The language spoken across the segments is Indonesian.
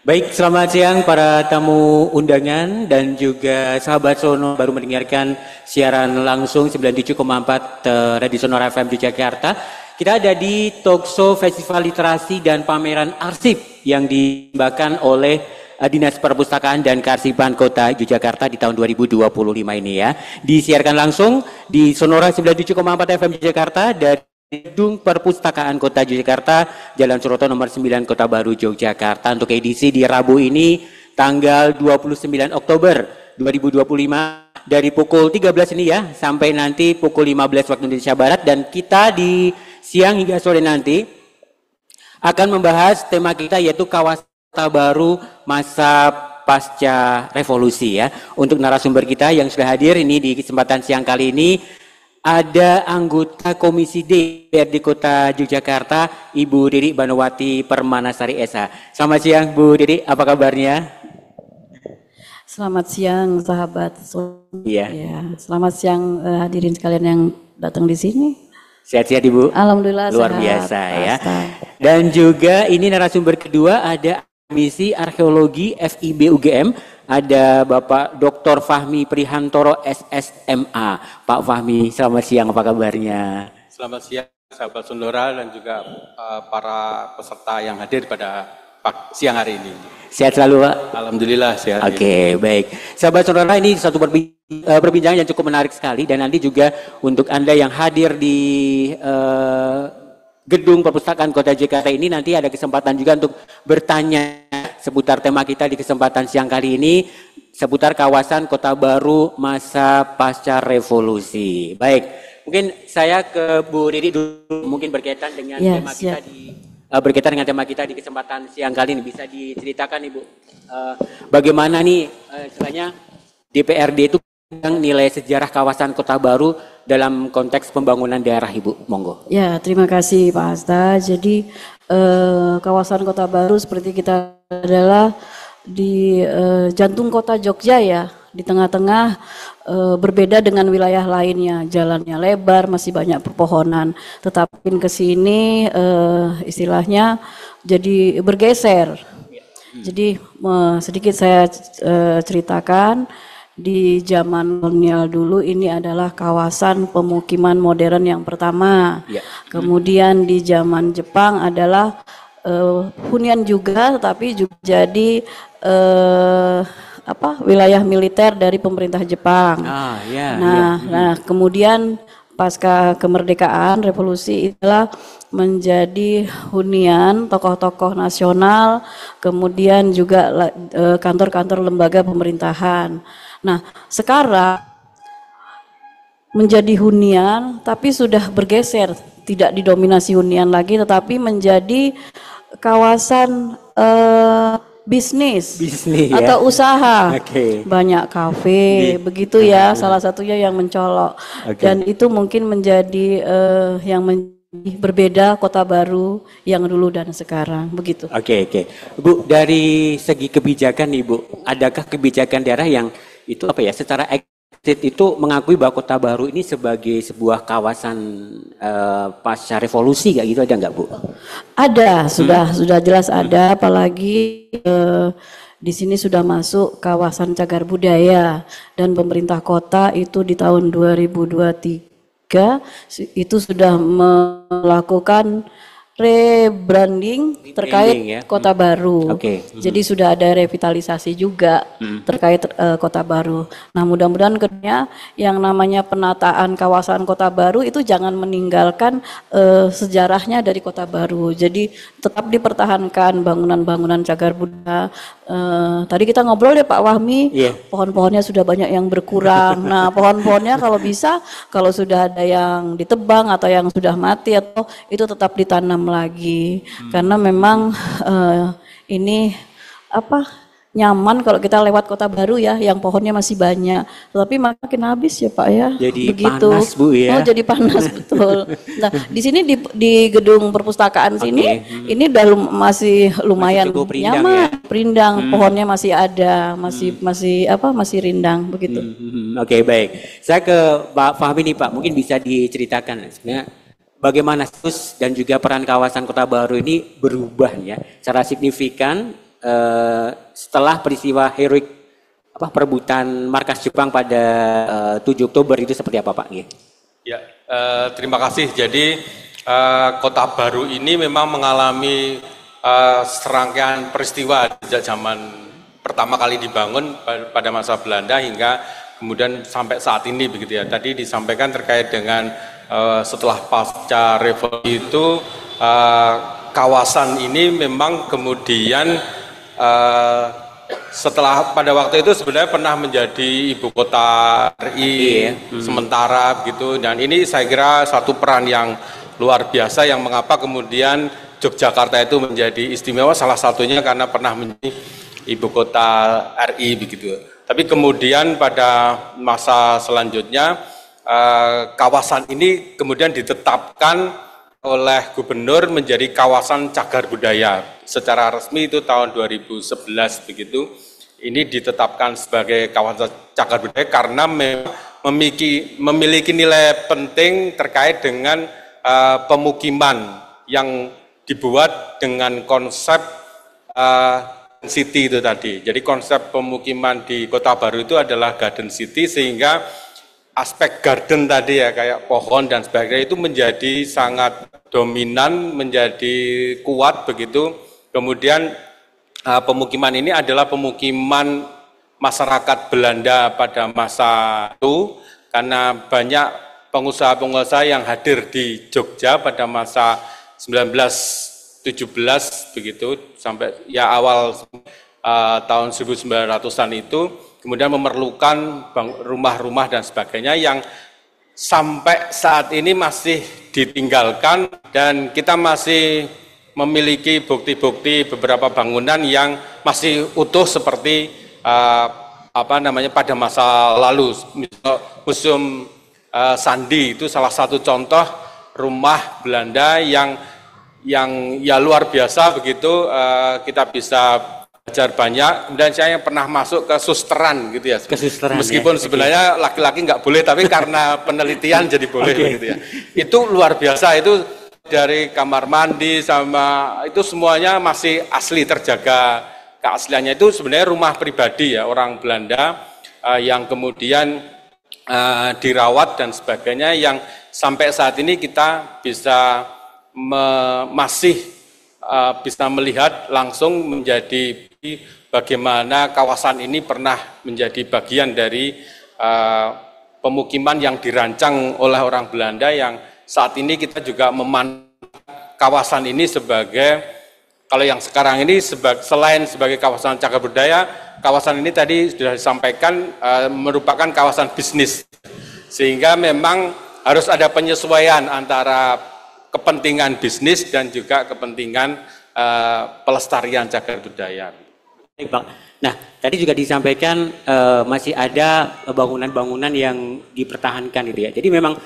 Baik, selamat siang para tamu undangan dan juga sahabat Sono baru mendengarkan siaran langsung 97,4 Radio Sonora FM di Jakarta. Kita ada di Talkshow Festival Literasi dan Pameran Arsip yang dibawakan oleh Dinas Perpustakaan dan Kearsipan Kota Yogyakarta di tahun 2025 ini ya. Disiarkan langsung di Sonora 97,4 FM Jakarta dari Gedung Perpustakaan Kota Yogyakarta, Jalan Suroto nomor 9, Kota Baru, Yogyakarta. Untuk edisi di Rabu ini, tanggal 29 Oktober 2025, dari pukul 13 ini ya, sampai nanti pukul 15 waktu Indonesia Barat. Dan kita di siang hingga sore nanti akan membahas tema kita yaitu kawasan Kota Baru masa pasca revolusi ya. Untuk narasumber kita yang sudah hadir ini di kesempatan siang kali ini, ada anggota Komisi DPRD Kota Yogyakarta, Ibu Diri Banowati Permanasari SH. Selamat siang Bu Diri, apa kabarnya? Selamat siang sahabat. Iya. Ya, selamat siang hadirin sekalian yang datang di sini. Sehat-sehat Ibu? Alhamdulillah luar sehat, biasa ya. Pasta. Dan juga ini narasumber kedua ada Komisi Arkeologi FIB UGM. Ada Bapak Dr. Fahmi Prihantoro SSMA. Pak Fahmi, selamat siang, apa kabarnya? Selamat siang sahabat Sonora dan juga para peserta yang hadir pada siang hari ini. Sehat selalu Pak? Alhamdulillah sehat. Oke, baik. Sahabat Sonora, ini satu perbincangan yang cukup menarik sekali. Dan nanti juga untuk Anda yang hadir di Gedung Perpustakaan Kota Jakarta ini, nanti ada kesempatan juga untuk bertanya seputar tema kita di kesempatan siang kali ini, seputar kawasan Kota Baru masa pasca revolusi. Baik, mungkin saya ke Bu Riri dulu, mungkin berkaitan dengan tema kita di kesempatan siang kali ini. Bisa diceritakan Ibu, bagaimana nih istilahnya DPRD itu yang nilai sejarah kawasan Kota Baru dalam konteks pembangunan daerah Ibu, monggo. Ya, terima kasih Pak Hasta. Jadi kawasan Kota Baru seperti kita adalah di jantung kota Jogja ya, di tengah-tengah, berbeda dengan wilayah lainnya, jalannya lebar, masih banyak pepohonan, tetapi ke sini istilahnya jadi bergeser. Jadi sedikit saya ceritakan, di zaman kolonial dulu ini adalah kawasan pemukiman modern yang pertama. Kemudian di zaman Jepang adalah hunian juga, tetapi juga jadi wilayah militer dari pemerintah Jepang. Nah, kemudian pasca kemerdekaan revolusi itulah menjadi hunian tokoh-tokoh nasional, kemudian juga kantor-kantor lembaga pemerintahan. Nah, sekarang menjadi hunian tapi sudah bergeser, tidak didominasi hunian lagi tetapi menjadi kawasan bisnis atau usaha. Banyak kafe, begitu ya, salah satunya yang mencolok. Dan itu mungkin menjadi yang berbeda Kota Baru yang dulu dan sekarang, begitu. Oke. Bu, dari segi kebijakan Ibu, adakah kebijakan daerah yang itu secara eksplisit itu mengakui bahwa Kota Baru ini sebagai sebuah kawasan pasca revolusi, kayak gitu, ada nggak Bu? Ada, sudah jelas ada, apalagi di sini sudah masuk kawasan cagar budaya, dan pemerintah kota itu di tahun 2023 itu sudah melakukan rebranding terkait Kota Baru. Jadi sudah ada revitalisasi juga terkait Kota Baru. Nah, mudah-mudahan kedepannya yang namanya penataan kawasan Kota Baru itu jangan meninggalkan sejarahnya dari Kota Baru. Jadi tetap dipertahankan bangunan-bangunan cagar budaya. Tadi kita ngobrol ya Pak Wahmi, pohon-pohonnya sudah banyak yang berkurang. Nah, pohon-pohonnya kalau bisa, kalau sudah ada yang ditebang atau yang sudah mati atau itu tetap ditanam lagi, karena memang ini nyaman kalau kita lewat Kota Baru ya, yang pohonnya masih banyak, tetapi makin habis ya Pak ya. Jadi begitu. Panas Bu ya. Jadi panas betul. Nah, di sini di gedung perpustakaan sini ini udah masih lumayan nyaman, rindang, pohonnya masih ada, masih rindang begitu. Baik. Saya ke Pak Fahmi nih Pak, mungkin bisa diceritakan sebenarnya bagaimana status dan juga peran kawasan Kota Baru ini berubah ya secara signifikan setelah peristiwa heroik perebutan markas Jepang pada 7 Oktober itu seperti apa Pak? Ya, terima kasih. Jadi Kota Baru ini memang mengalami serangkaian peristiwa sejak zaman pertama kali dibangun pada masa Belanda hingga kemudian sampai saat ini begitu ya. Tadi disampaikan terkait dengan setelah pasca revolusi itu kawasan ini memang kemudian setelah pada waktu itu sebenarnya pernah menjadi ibu kota RI sementara begitu, dan ini saya kira satu peran yang luar biasa yang mengapa kemudian Yogyakarta itu menjadi istimewa, salah satunya karena pernah menjadi ibu kota RI begitu. Tapi kemudian pada masa selanjutnya kawasan ini kemudian ditetapkan oleh gubernur menjadi kawasan cagar budaya. Secara resmi itu tahun 2011 begitu. Ini ditetapkan sebagai kawasan cagar budaya karena memiliki nilai penting terkait dengan pemukiman yang dibuat dengan konsep city itu tadi. Jadi konsep pemukiman di Kota Baru itu adalah garden city, sehingga aspek garden tadi ya kayak pohon dan sebagainya itu menjadi sangat dominan, menjadi kuat begitu. Kemudian pemukiman ini adalah pemukiman masyarakat Belanda pada masa itu, karena banyak pengusaha-pengusaha yang hadir di Jogja pada masa 1917 begitu sampai ya awal tahun 1900-an itu, kemudian memerlukan rumah-rumah dan sebagainya yang sampai saat ini masih ditinggalkan, dan kita masih memiliki bukti-bukti beberapa bangunan yang masih utuh seperti pada masa lalu. Museum Sandi itu salah satu contoh rumah Belanda yang ya luar biasa begitu. Kita bisa belajar banyak. Kemudian saya pernah masuk ke susteran gitu ya. Kesusteran, meskipun ya. sebenarnya laki-laki nggak boleh, tapi karena penelitian jadi boleh gitu ya. Itu luar biasa, itu dari kamar mandi sama itu semuanya masih asli, terjaga keasliannya. Itu sebenarnya rumah pribadi ya orang Belanda yang kemudian dirawat dan sebagainya, yang sampai saat ini kita bisa masih bisa melihat langsung menjadi bagaimana kawasan ini pernah menjadi bagian dari pemukiman yang dirancang oleh orang Belanda, yang saat ini kita juga memandang kawasan ini sebagai, kalau yang sekarang ini selain sebagai kawasan cagar budaya, kawasan ini tadi sudah disampaikan merupakan kawasan bisnis, sehingga memang harus ada penyesuaian antara kepentingan bisnis dan juga kepentingan pelestarian cagar budaya. Baik, Bang. Nah, tadi juga disampaikan masih ada bangunan-bangunan yang dipertahankan gitu ya. Jadi memang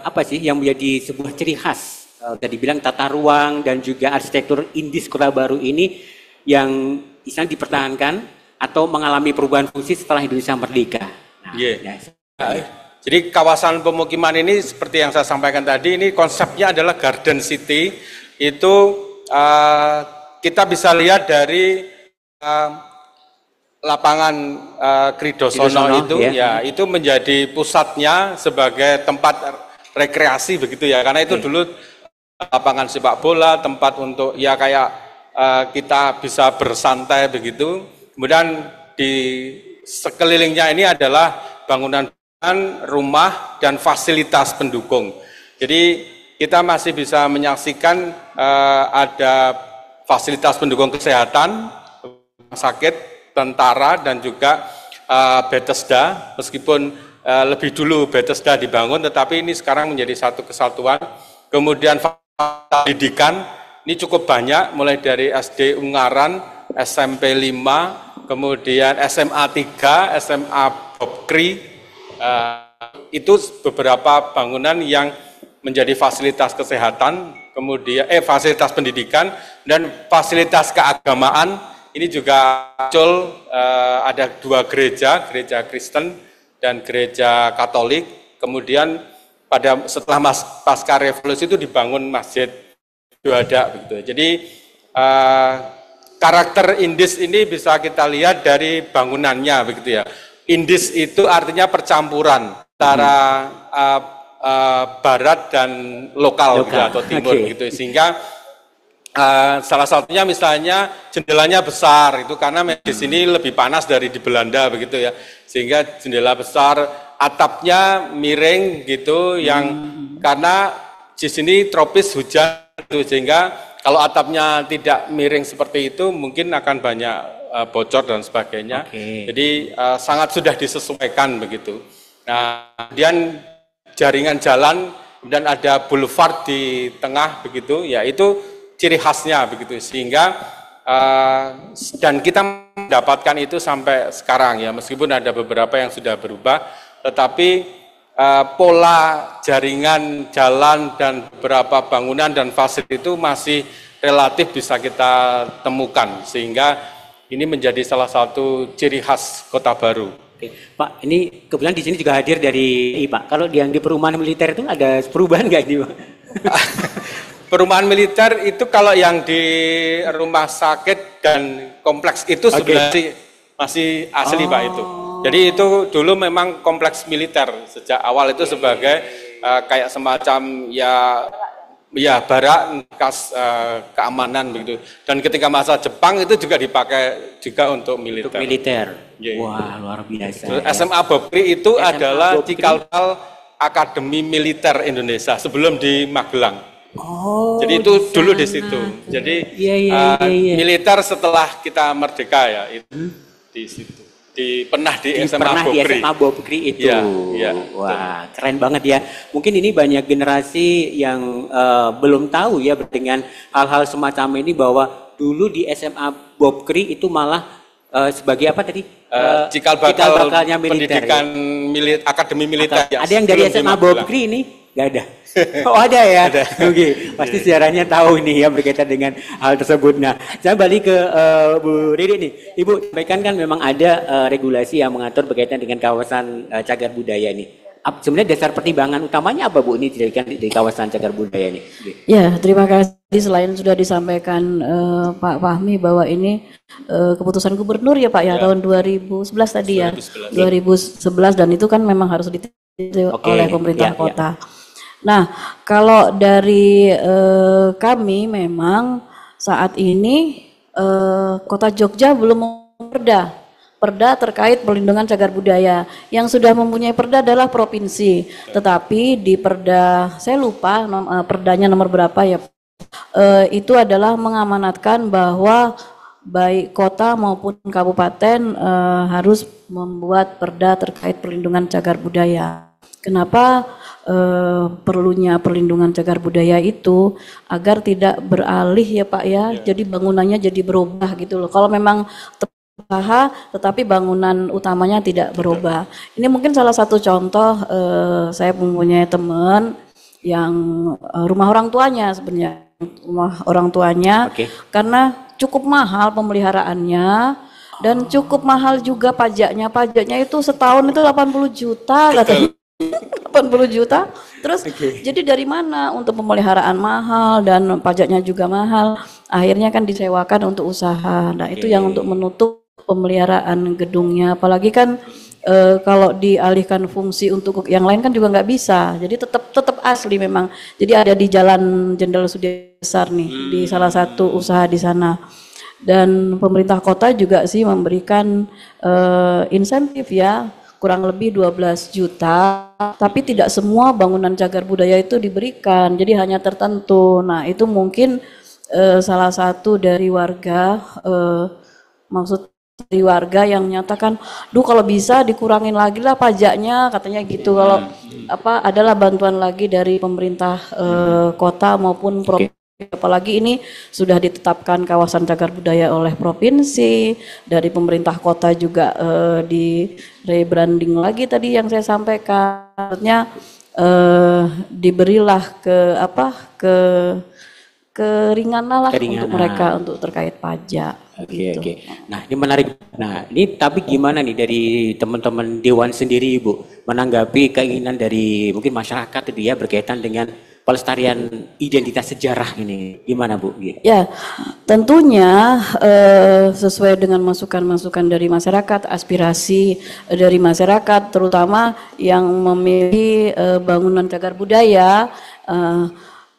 apa sih yang menjadi sebuah ciri khas tadi bilang tata ruang dan juga arsitektur Indis Kota Baru ini yang istilahnya dipertahankan atau mengalami perubahan fungsi setelah Indonesia merdeka. Nah, jadi kawasan pemukiman ini seperti yang saya sampaikan tadi, ini konsepnya adalah garden city. Itu kita bisa lihat dari lapangan Kridosono itu ya, itu menjadi pusatnya sebagai tempat rekreasi begitu ya, karena itu dulu lapangan sepak bola, tempat untuk ya kayak kita bisa bersantai begitu. Kemudian di sekelilingnya ini adalah bangunan rumah dan fasilitas pendukung. Jadi kita masih bisa menyaksikan ada fasilitas pendukung kesehatan, rumah sakit, tentara, dan juga Bethesda. Meskipun lebih dulu Bethesda dibangun, tetapi ini sekarang menjadi satu kesatuan. Kemudian pendidikan ini cukup banyak, mulai dari SD Ungaran, SMP 5, kemudian SMA 3, SMA Bobkri. Itu beberapa bangunan yang menjadi fasilitas kesehatan, kemudian fasilitas pendidikan dan fasilitas keagamaan. Ini juga muncul ada dua gereja, gereja Kristen dan gereja Katolik. Kemudian setelah pasca revolusi itu dibangun Masjid Syuhada begitu. Jadi karakter indis ini bisa kita lihat dari bangunannya begitu ya. Indis itu artinya percampuran antara barat dan lokal. Gitu, atau timur gitu. Sehingga salah satunya misalnya jendelanya besar itu karena di sini lebih panas dari di Belanda begitu ya. Sehingga jendela besar, atapnya miring gitu yang karena di sini tropis hujan gitu, sehingga kalau atapnya tidak miring seperti itu mungkin akan banyak bocor dan sebagainya. Jadi sangat sudah disesuaikan begitu. Nah, kemudian jaringan jalan, kemudian ada boulevard di tengah begitu, ya itu ciri khasnya begitu. Sehingga dan kita mendapatkan itu sampai sekarang ya, meskipun ada beberapa yang sudah berubah, tetapi pola jaringan jalan dan beberapa bangunan dan fasilitas itu masih relatif bisa kita temukan, sehingga ini menjadi salah satu ciri khas Kota Baru. Oke. Pak, ini kebetulan di sini juga hadir dari Pak. Kalau yang di perumahan militer itu ada perubahan nggak ini, Pak? Perumahan militer itu kalau yang di rumah sakit dan kompleks itu sebenarnya masih asli Pak itu. Jadi itu dulu memang kompleks militer sejak awal itu sebagai kayak semacam ya barak khas keamanan begitu. Dan ketika masa Jepang itu juga dipakai juga untuk militer. Untuk militer. Yeah. Wah, luar biasa. Terus SMA Bobri itu adalah Cikal Bakal Akademi Militer Indonesia sebelum di Magelang. Jadi itu dulu di situ. Jadi militer setelah kita merdeka ya itu di situ. Pernah di SMA Bobri. Di SMA Bobri itu. Ya, wah, keren banget ya. Mungkin ini banyak generasi yang belum tahu ya dengan hal-hal semacam ini, bahwa dulu di SMA Bobri itu malah sebagai apa tadi? Cikal bakalnya militer. Pendidikan Akademi Militer. Ada yang dari SMA Bobri ini? Gak ada. Oh ada ya? Ada. Oke, pasti sejarahnya tahu nih ya berkaitan dengan hal tersebut. Nah, saya balik ke Bu Riri nih. Ibu sampaikan kan memang ada regulasi yang mengatur berkaitan dengan kawasan cagar budaya nih. Sebenarnya dasar pertimbangan utamanya apa Bu ini dijadikan di kawasan cagar budaya ini? Ya, terima kasih. Selain sudah disampaikan Pak Fahmi bahwa ini keputusan gubernur ya Pak ya, tahun 2011 tadi ya. 2011 dan itu kan memang harus diteliti oleh pemerintah kota. Nah, kalau dari kami memang saat ini Kota Jogja belum perda terkait perlindungan cagar budaya. Yang sudah mempunyai perda adalah provinsi. Tetapi di perda, saya lupa perdanya nomor berapa ya, itu adalah mengamanatkan bahwa baik kota maupun kabupaten harus membuat perda terkait perlindungan cagar budaya. Kenapa perlunya perlindungan cagar budaya itu? Agar tidak beralih ya Pak ya, jadi bangunannya jadi berubah gitu loh. Kalau memang usaha tetapi bangunan utamanya tidak berubah. Ini mungkin salah satu contoh, saya mempunyai teman yang rumah orang tuanya sebenarnya, karena cukup mahal pemeliharaannya dan cukup mahal juga pajaknya itu setahun itu 80 juta katanya. 80 juta, terus jadi dari mana untuk pemeliharaan mahal dan pajaknya juga mahal, akhirnya kan disewakan untuk usaha. Nah itu yang untuk menutup pemeliharaan gedungnya, apalagi kan kalau dialihkan fungsi untuk yang lain kan juga nggak bisa, jadi tetap asli memang. Jadi ada di Jalan Jenderal Sudirman nih, di salah satu usaha di sana. Dan pemerintah kota juga sih memberikan insentif ya, kurang lebih 12 juta, tapi tidak semua bangunan cagar budaya itu diberikan, jadi hanya tertentu. Nah itu mungkin salah satu dari warga, dari warga yang menyatakan, duh kalau bisa dikurangin lagi lah pajaknya, katanya gitu. Kalau adalah bantuan lagi dari pemerintah kota maupun provinsi. Apalagi ini sudah ditetapkan kawasan cagar budaya oleh provinsi, dari pemerintah kota juga di rebranding lagi tadi yang saya sampaikan, artinya diberilah keringanan untuk mereka untuk terkait pajak. Oke. Nah ini menarik. Nah ini tapi gimana nih dari teman-teman Dewan sendiri Ibu menanggapi keinginan dari mungkin masyarakat itu ya berkaitan dengan pelestarian identitas sejarah ini, gimana Bu? Ya, tentunya sesuai dengan masukan-masukan dari masyarakat, aspirasi dari masyarakat, terutama yang memilih bangunan cagar budaya.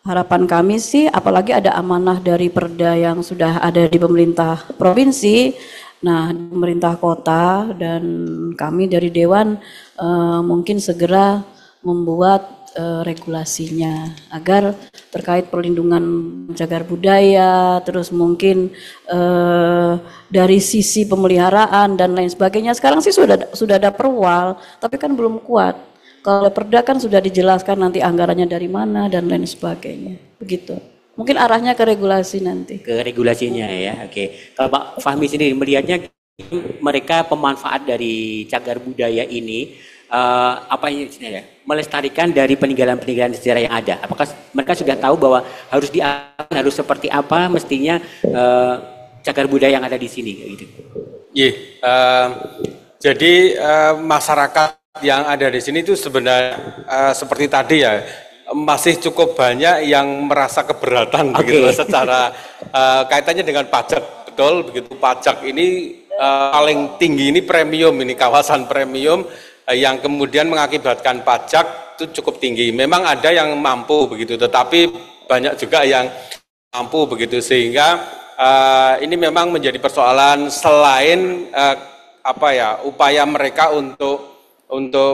Harapan kami sih, apalagi ada amanah dari Perda yang sudah ada di pemerintah provinsi, nah pemerintah kota dan kami dari Dewan mungkin segera membuat regulasinya agar terkait perlindungan cagar budaya, terus mungkin dari sisi pemeliharaan dan lain sebagainya. Sekarang sih sudah ada perwal, tapi kan belum kuat. Kalau Perda kan sudah dijelaskan nanti anggarannya dari mana dan lain sebagainya. Begitu. Mungkin arahnya ke regulasi nanti. Ke regulasinya ya, oke. Kalau Pak Fahmi sendiri melihatnya mereka pemanfaat dari cagar budaya ini apa ini ya? Melestarikan dari peninggalan-peninggalan sejarah yang ada. Apakah mereka sudah tahu bahwa harus seperti apa mestinya cagar budaya yang ada di sini gitu? Iya. Jadi masyarakat yang ada di sini itu sebenarnya seperti tadi ya, masih cukup banyak yang merasa keberatan begitu secara kaitannya dengan pajak. Betul begitu, pajak ini paling tinggi, ini premium, ini kawasan premium yang kemudian mengakibatkan pajak itu cukup tinggi. Memang ada yang mampu begitu, tetapi banyak juga yang mampu begitu, sehingga ini memang menjadi persoalan selain upaya mereka untuk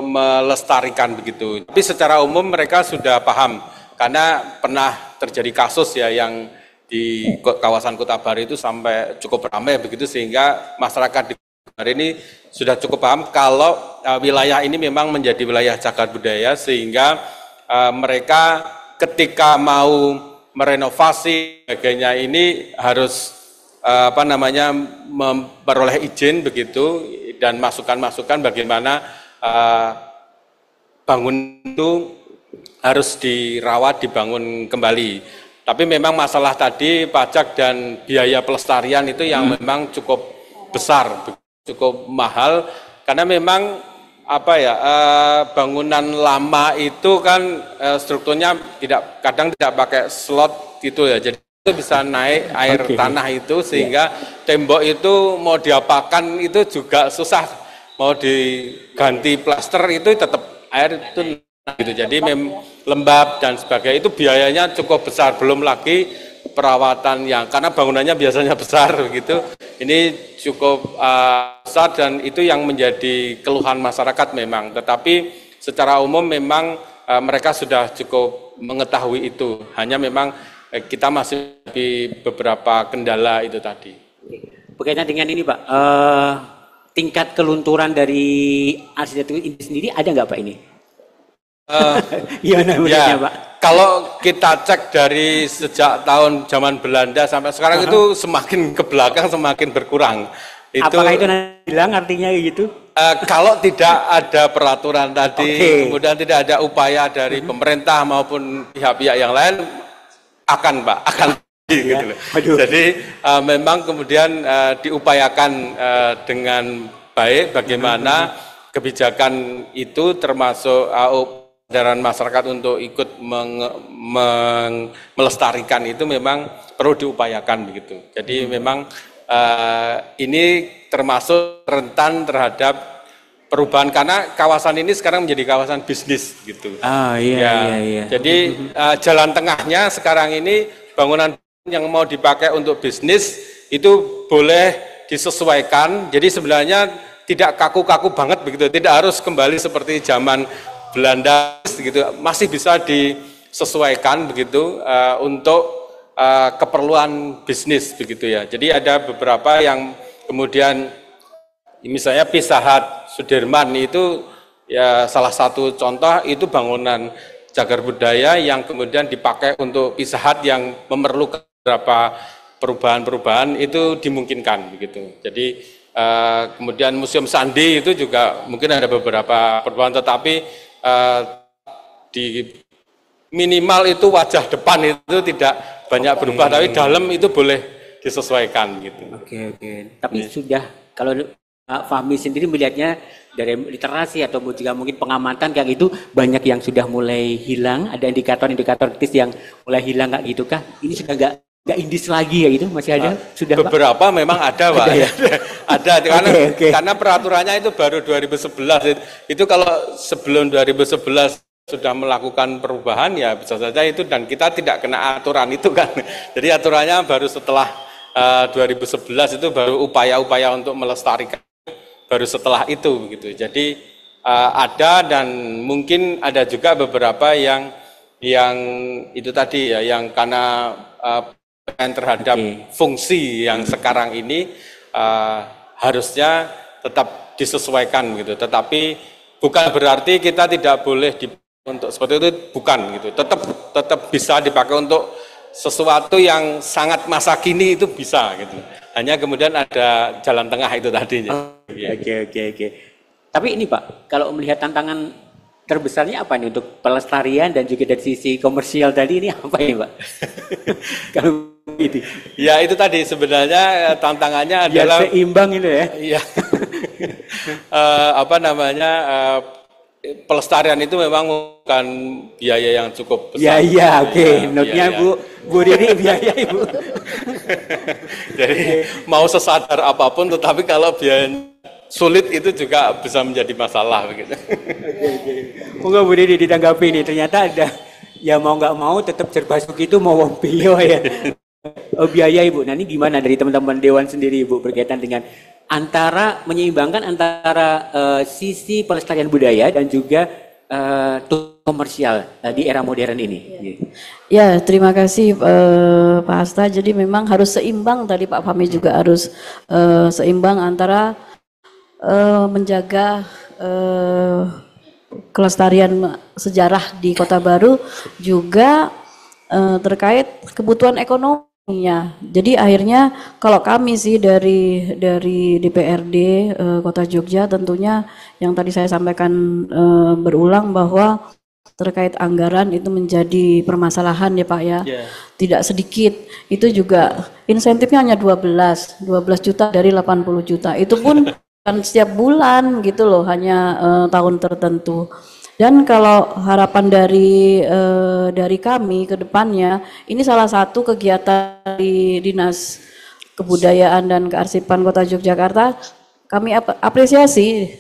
melestarikan begitu. Tapi secara umum mereka sudah paham, karena pernah terjadi kasus ya yang di kawasan Kota Baru itu sampai cukup ramai begitu, sehingga masyarakat di hari ini sudah cukup paham kalau wilayah ini memang menjadi wilayah cagar budaya, sehingga mereka ketika mau merenovasi sebagainya ini harus memperoleh izin begitu dan masukan-masukan bagaimana bangun itu harus dirawat, dibangun kembali. Tapi memang masalah tadi pajak dan biaya pelestarian itu yang memang cukup besar, cukup mahal, karena memang bangunan lama itu kan strukturnya kadang tidak pakai slot gitu ya, jadi itu bisa naik air tanah itu, sehingga tembok itu mau diapakan itu juga susah. Mau diganti plaster itu tetap air itu gitu, jadi lembab dan sebagainya, itu biayanya cukup besar, belum lagi perawatan yang karena bangunannya biasanya besar begitu, ini cukup besar dan itu yang menjadi keluhan masyarakat memang. Tetapi secara umum memang mereka sudah cukup mengetahui itu, hanya memang kita masih di beberapa kendala itu tadi. Berkaitan dengan ini Pak, tingkat kelunturan dari arsitektur ini sendiri ada nggak Pak ini? Pak? Kalau kita cek dari sejak tahun zaman Belanda sampai sekarang itu semakin ke belakang, semakin berkurang. Apakah itu nanti bilang artinya gitu? Kalau tidak ada peraturan tadi, kemudian tidak ada upaya dari pemerintah maupun pihak-pihak yang lain, akan gitu. Jadi memang kemudian diupayakan dengan baik bagaimana kebijakan itu, termasuk kesadaran masyarakat untuk ikut melestarikan itu memang perlu diupayakan begitu. Jadi memang ini termasuk rentan terhadap perubahan, karena kawasan ini sekarang menjadi kawasan bisnis gitu. Iya. Jadi jalan tengahnya sekarang ini bangunan yang mau dipakai untuk bisnis itu boleh disesuaikan. Jadi sebenarnya tidak kaku-kaku banget begitu, tidak harus kembali seperti zaman Belanda gitu, masih bisa disesuaikan begitu untuk keperluan bisnis begitu ya. Jadi ada beberapa yang kemudian misalnya Pizza Hut Sudirman itu ya salah satu contoh, itu bangunan cagar budaya yang kemudian dipakai untuk Pizza Hut yang memerlukan beberapa perubahan-perubahan, itu dimungkinkan begitu. Jadi kemudian Museum Sandi itu juga mungkin ada beberapa perubahan, tetapi di minimal itu wajah depan itu tidak banyak berubah, tapi dalam itu boleh disesuaikan gitu. Oke. Tapi sudah kalau Fahmi sendiri melihatnya dari literasi atau juga mungkin pengamatan kayak itu banyak yang sudah mulai hilang, ada indikator-indikator kritis yang mulai hilang kayak gitu kah? Ini sudah nggak indis lagi ya gitu, masih ada? Sudah beberapa Pak? Memang ada Pak. Ada, ya? Ada karena peraturannya itu baru 2011. Itu kalau sebelum 2011 sudah melakukan perubahan ya bisa saja itu, dan kita tidak kena aturan itu kan. Jadi aturannya baru setelah 2011 itu baru upaya-upaya untuk melestarikan baru setelah itu begitu. Jadi ada, dan mungkin ada juga beberapa yang itu tadi ya, yang karena terhadap fungsi yang sekarang ini harusnya tetap disesuaikan gitu. Tetapi bukan berarti kita tidak boleh untuk seperti itu, bukan gitu. Tetap bisa dipakai untuk sesuatu yang sangat masa kini, itu bisa gitu. Hanya kemudian ada jalan tengah itu tadi. Oke. Tapi ini Pak, kalau melihat tantangan terbesarnya apa nih untuk pelestarian dan juga dari sisi komersial tadi, ini apa ini Pak? Kalau itu. Ya itu tadi sebenarnya tantangannya adalah seimbang itu ya. Iya. Pelestarian itu memang bukan biaya yang cukup besar. Iya, oke. Notnya Bu Riri biaya Ibu. Jadi mau sesadar apapun, tetapi kalau biaya sulit itu juga bisa menjadi masalah begitu. Monggo Bu Riri ditanggapi ini, ternyata ada ya mau nggak mau tetap serba begitu mau wong piyo ya. Oh, biaya Ibu. Nah ini gimana dari teman-teman Dewan sendiri Ibu berkaitan dengan menyeimbangkan antara sisi pelestarian budaya dan juga komersial di era modern ini. Ya, terima kasih Pak Hasta. Jadi memang harus seimbang, tadi Pak Fahmi juga harus seimbang antara menjaga kelestarian sejarah di Kota Baru juga terkait kebutuhan ekonominya. Jadi akhirnya kalau kami sih dari DPRD Kota Jogja, tentunya yang tadi saya sampaikan berulang bahwa terkait anggaran itu menjadi permasalahan ya Pak ya. Tidak sedikit. Itu juga insentifnya hanya 12 juta dari 80 juta. Itu pun kan setiap bulan gitu loh, hanya tahun tertentu. Dan kalau harapan dari kami ke depannya, ini salah satu kegiatan di Dinas Kebudayaan dan Kearsipan Kota Yogyakarta, kami apresiasi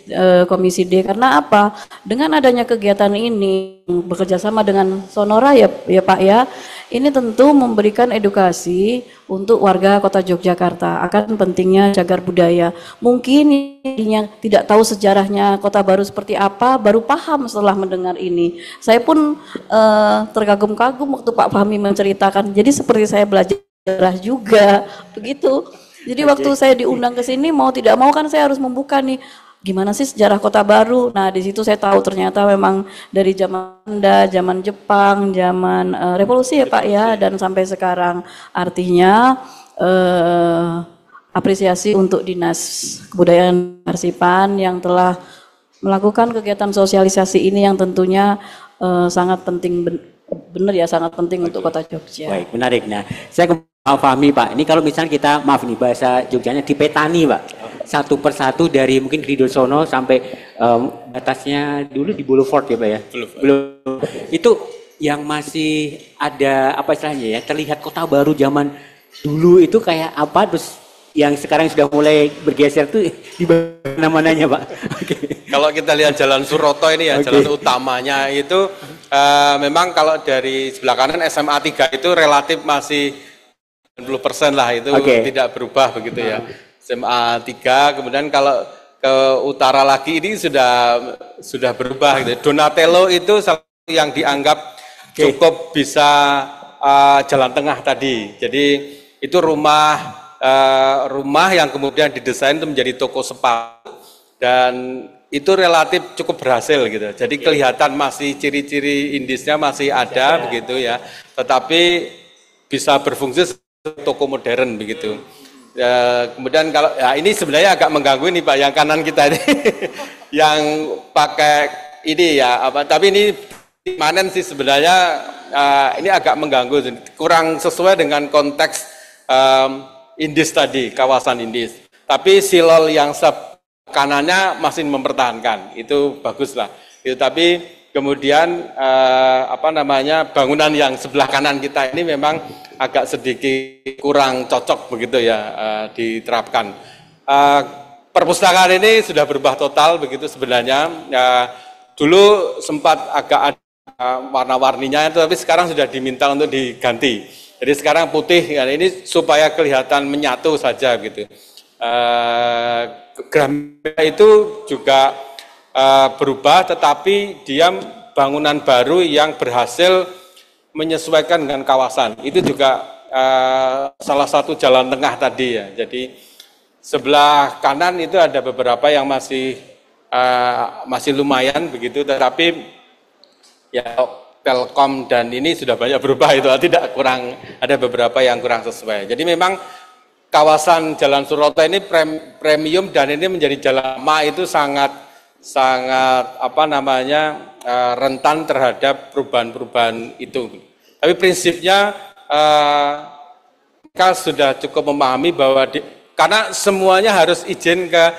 Komisi D, karena apa? Dengan adanya kegiatan ini bekerja sama dengan Sonora ya Pak ya, ini tentu memberikan edukasi untuk warga Kota Yogyakarta akan pentingnya cagar budaya. Mungkin yang tidak tahu sejarahnya Kota Baru seperti apa, baru paham setelah mendengar ini. Saya pun terkagum-kagum waktu Pak Fahmi menceritakan. Jadi seperti saya belajar sejarah juga, begitu. Jadi waktu saya diundang ke sini, mau tidak mau kan saya harus membuka nih, gimana sih sejarah Kota Baru. Nah di situ saya tahu ternyata memang dari zaman Anda, zaman Jepang, zaman revolusi ya Pak ya, dan sampai sekarang. Artinya apresiasi untuk Dinas Kebudayaan Kearsipan yang telah melakukan kegiatan sosialisasi ini yang tentunya sangat penting, benar ya, sangat penting untuk Kota Jogja. Baik, menarik. Nah, saya Fahmi Pak, ini kalau misalnya kita, maaf nih bahasa Jogjanya, dipetani Pak, satu persatu dari mungkin Kridosono sampai batasnya dulu di Boulevard ya Pak ya? Belum. Itu yang masih ada apa istilahnya ya, terlihat Kota Baru zaman dulu itu kayak apa, terus yang sekarang sudah mulai bergeser tuh di mana-mananya Pak? Kalau kita lihat Jalan Suroto ini ya, jalan utamanya itu memang kalau dari sebelah kanan SMA 3 itu relatif masih 90% lah, itu tidak berubah begitu ya. SMA 3, kemudian kalau ke utara lagi ini sudah berubah gitu. Donatello itu salah satu yang dianggap cukup bisa jalan tengah tadi. Jadi itu rumah yang kemudian didesain itu menjadi toko sepatu, dan itu relatif cukup berhasil gitu. Jadi kelihatan masih ciri-ciri indisnya masih ada begitu ya. Tetapi bisa berfungsi toko modern begitu. Kemudian kalau ya ini sebenarnya agak mengganggu ini Pak, yang kanan kita ini yang pakai ini ya apa, tapi ini permanen sih sebenarnya, ini agak mengganggu, kurang sesuai dengan konteks Indis tadi, kawasan Indis. Tapi silol yang kanannya masih mempertahankan, itu bagus lah. Itu, tapi kemudian bangunan yang sebelah kanan kita ini memang agak sedikit kurang cocok begitu ya diterapkan. Perpustakaan ini sudah berubah total begitu sebenarnya. Dulu sempat agak ada warna-warninya, tapi sekarang sudah diminta untuk diganti. Jadi sekarang putih, ya, ini supaya kelihatan menyatu saja gitu. Gramia itu juga berubah, tetapi dia bangunan baru yang berhasil menyesuaikan dengan kawasan. Itu juga salah satu jalan tengah tadi ya. Jadi sebelah kanan itu ada beberapa yang masih lumayan begitu, tetapi ya Telkom dan ini sudah banyak berubah, itu tidak kurang, ada beberapa yang kurang sesuai. Jadi memang kawasan Jalan Suroto ini premium dan ini menjadi jalan lama, itu sangat rentan terhadap perubahan-perubahan itu. Tapi prinsipnya kita sudah cukup memahami bahwa karena semuanya harus izin ke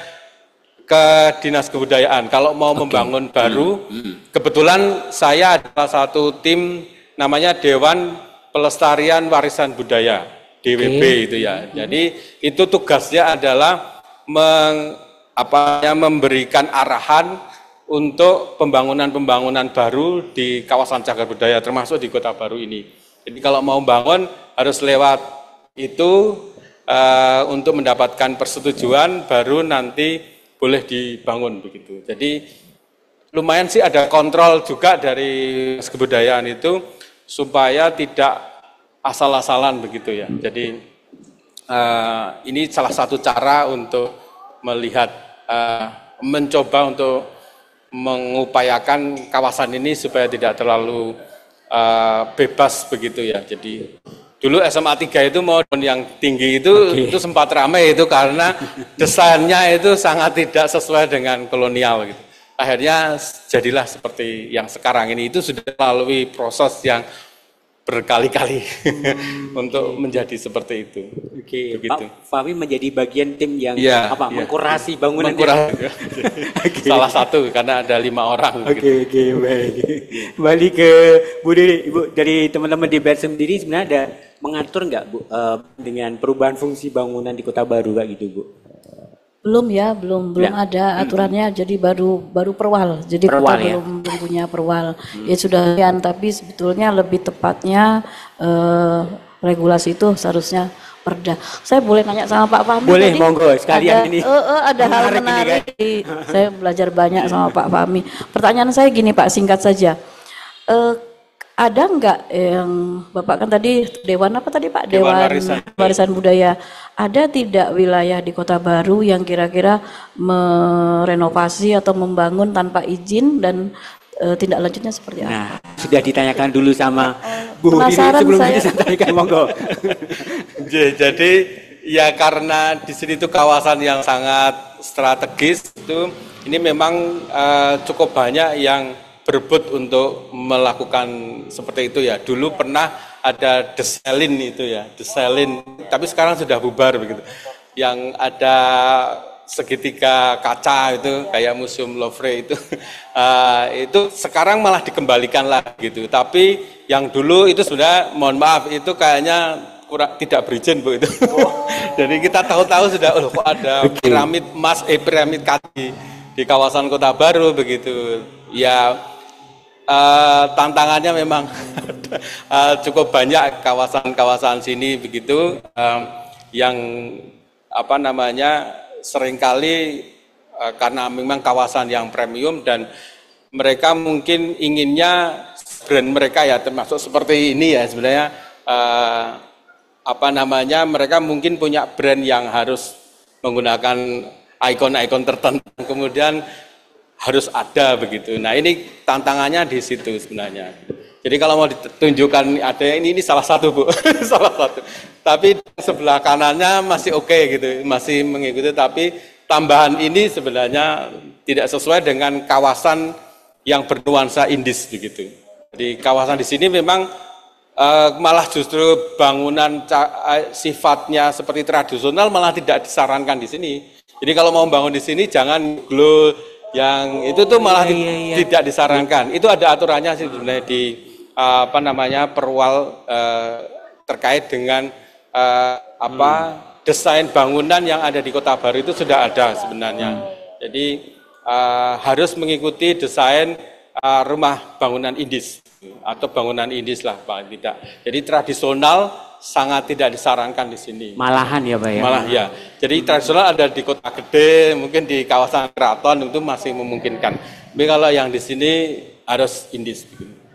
Dinas Kebudayaan. Kalau mau membangun baru, kebetulan saya adalah satu tim namanya Dewan Pelestarian Warisan Budaya, DWB itu ya. Jadi itu tugasnya adalah memberikan arahan untuk pembangunan baru di kawasan cagar budaya, termasuk di Kota Baru ini. Jadi kalau mau bangun harus lewat itu untuk mendapatkan persetujuan, baru nanti boleh dibangun begitu. Jadi lumayan sih ada kontrol juga dari kebudayaan itu supaya tidak asal-asalan begitu ya. Jadi ini salah satu cara untuk melihat, mencoba untuk mengupayakan kawasan ini supaya tidak terlalu bebas begitu ya. Jadi dulu SMA 3 itu mau yang tinggi itu sempat ramai itu karena desainnya itu sangat tidak sesuai dengan kolonial gitu. Akhirnya jadilah seperti yang sekarang ini, itu sudah melalui proses yang berkali-kali untuk menjadi seperti itu. Oke, begitu. Pak Fahmi menjadi bagian tim yang mengkurasi bangunan. Salah satu karena ada 5 orang. Oke, baik. Balik ke Bu Dede, Ibu, dari teman-teman di BER sendiri sebenarnya ada mengatur nggak Bu dengan perubahan fungsi bangunan di Kota Baru kayak gitu Bu? Belum ada aturannya, jadi baru perwal. Jadi perwal, kita belum punya perwal. Ya sudah kan, tapi sebetulnya lebih tepatnya regulasi itu seharusnya perda. Saya boleh nanya sama Pak Fahmi? Boleh, monggo sekalian ini. Ada hal menarik. Saya belajar banyak sama Pak Fahmi. Pertanyaan saya gini Pak, singkat saja. Ada enggak yang Bapak kan tadi Dewan apa tadi Pak? Dewan Warisan Budaya. Ada tidak wilayah di Kota Baru yang kira-kira merenovasi atau membangun tanpa izin dan tindak lanjutnya seperti apa? Nah, sudah ditanyakan dulu sama Bu Dini sebelum disampaikan, monggo. Jadi ya karena di sini itu kawasan yang sangat strategis itu, ini memang cukup banyak yang berebut untuk melakukan seperti itu ya. Dulu pernah ada Deselin itu ya, Deselin, tapi sekarang sudah bubar begitu. Yang ada segitiga kaca itu kayak Museum Louvre itu, itu sekarang malah dikembalikan lah gitu. Tapi yang dulu itu sudah, mohon maaf, itu kayaknya tidak berizin Bu itu. Jadi kita tahu-tahu sudah, kok ada piramid emas, piramid kaca di kawasan Kota Baru begitu. Ya. Tantangannya memang cukup banyak kawasan-kawasan sini begitu yang seringkali karena memang kawasan yang premium dan mereka mungkin inginnya brand mereka ya termasuk seperti ini ya sebenarnya mereka mungkin punya brand yang harus menggunakan ikon-ikon tertentu kemudian harus ada begitu. Nah ini tantangannya di situ sebenarnya. Jadi kalau mau ditunjukkan ada ini salah satu Bu, salah satu. Tapi sebelah kanannya masih oke gitu, masih mengikuti. Tapi tambahan ini sebenarnya tidak sesuai dengan kawasan yang bernuansa Indis begitu. Di kawasan di sini memang malah justru bangunan sifatnya seperti tradisional malah tidak disarankan di sini. Jadi kalau mau bangun di sini jangan glow yang itu tuh malah tidak disarankan. Itu ada aturannya sih sebenarnya di perwal terkait dengan desain bangunan yang ada di Kota Baru itu sudah ada sebenarnya. Jadi harus mengikuti desain rumah bangunan indis atau bangunan indis lah Pak, tidak. Jadi tradisional sangat tidak disarankan di sini. Malahan ya Pak ya? Malah ya. Jadi tradisional ada di kota gede, mungkin di kawasan keraton itu masih memungkinkan. Tapi kalau yang di sini harus indis.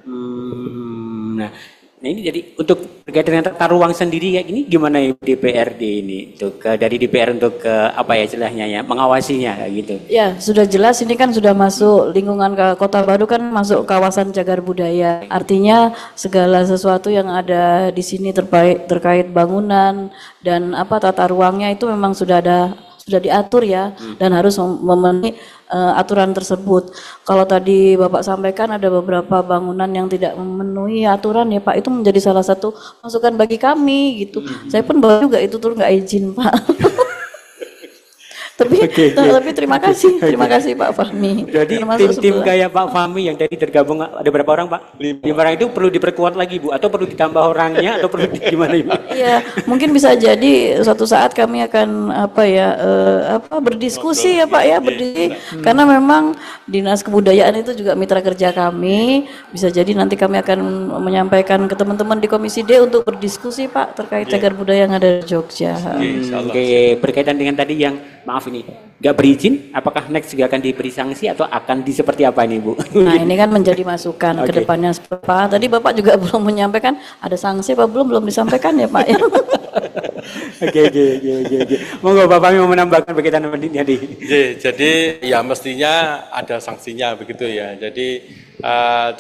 Nah ini jadi untuk terkait dengan tata ruang sendiri kayak gini gimana ya DPRD ini untuk dari DPR untuk apa ya istilahnya ya mengawasinya kayak gitu. Ya sudah jelas ini kan sudah masuk lingkungan Kota Baru kan masuk kawasan cagar budaya. Artinya segala sesuatu yang ada di sini terkait bangunan dan tata ruangnya itu memang sudah diatur ya dan harus memenuhi aturan tersebut. Kalau tadi Bapak sampaikan ada beberapa bangunan yang tidak memenuhi aturan ya Pak, itu menjadi salah satu masukan bagi kami gitu. Saya pun bawa juga itu tuh nggak izin Pak. Tapi terima kasih Pak Fahmi. Jadi tim kayak Pak Fahmi yang tadi tergabung ada berapa orang Pak? 5 orang itu perlu diperkuat lagi Bu atau perlu ditambah orangnya atau perlu gimana Ibu? Iya, mungkin bisa jadi suatu saat kami akan berdiskusi ya Pak ya, karena memang Dinas Kebudayaan itu juga mitra kerja kami. Bisa jadi nanti kami akan menyampaikan ke teman-teman di Komisi D untuk berdiskusi Pak terkait cagar budaya yang ada di Jogja. Oke, berkaitan dengan tadi yang maaf ini nggak berizin, apakah next juga akan diberi sanksi atau akan seperti apa ini Bu? Nah ini kan menjadi masukan ke depannya Pak. Tadi Bapak juga belum menyampaikan ada sanksi Pak, belum disampaikan ya Pak ya. Oke. Monggo Bapak mau menambahkan berkaitan dengan tadi. Jadi ya mestinya ada sanksinya begitu ya. Jadi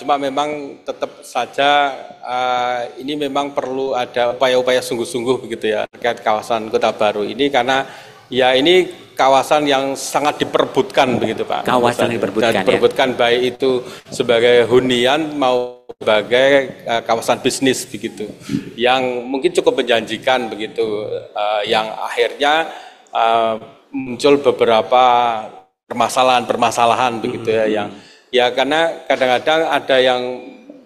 cuma memang tetap saja ini memang perlu ada upaya-upaya sungguh-sungguh begitu ya terkait kawasan Kota Baru ini karena ya ini kawasan yang sangat diperebutkan begitu Pak. Kawasan yang diperebutkan baik itu sebagai hunian mau sebagai kawasan bisnis begitu. Yang mungkin cukup menjanjikan begitu yang akhirnya muncul beberapa permasalahan begitu ya yang ya karena kadang-kadang ada yang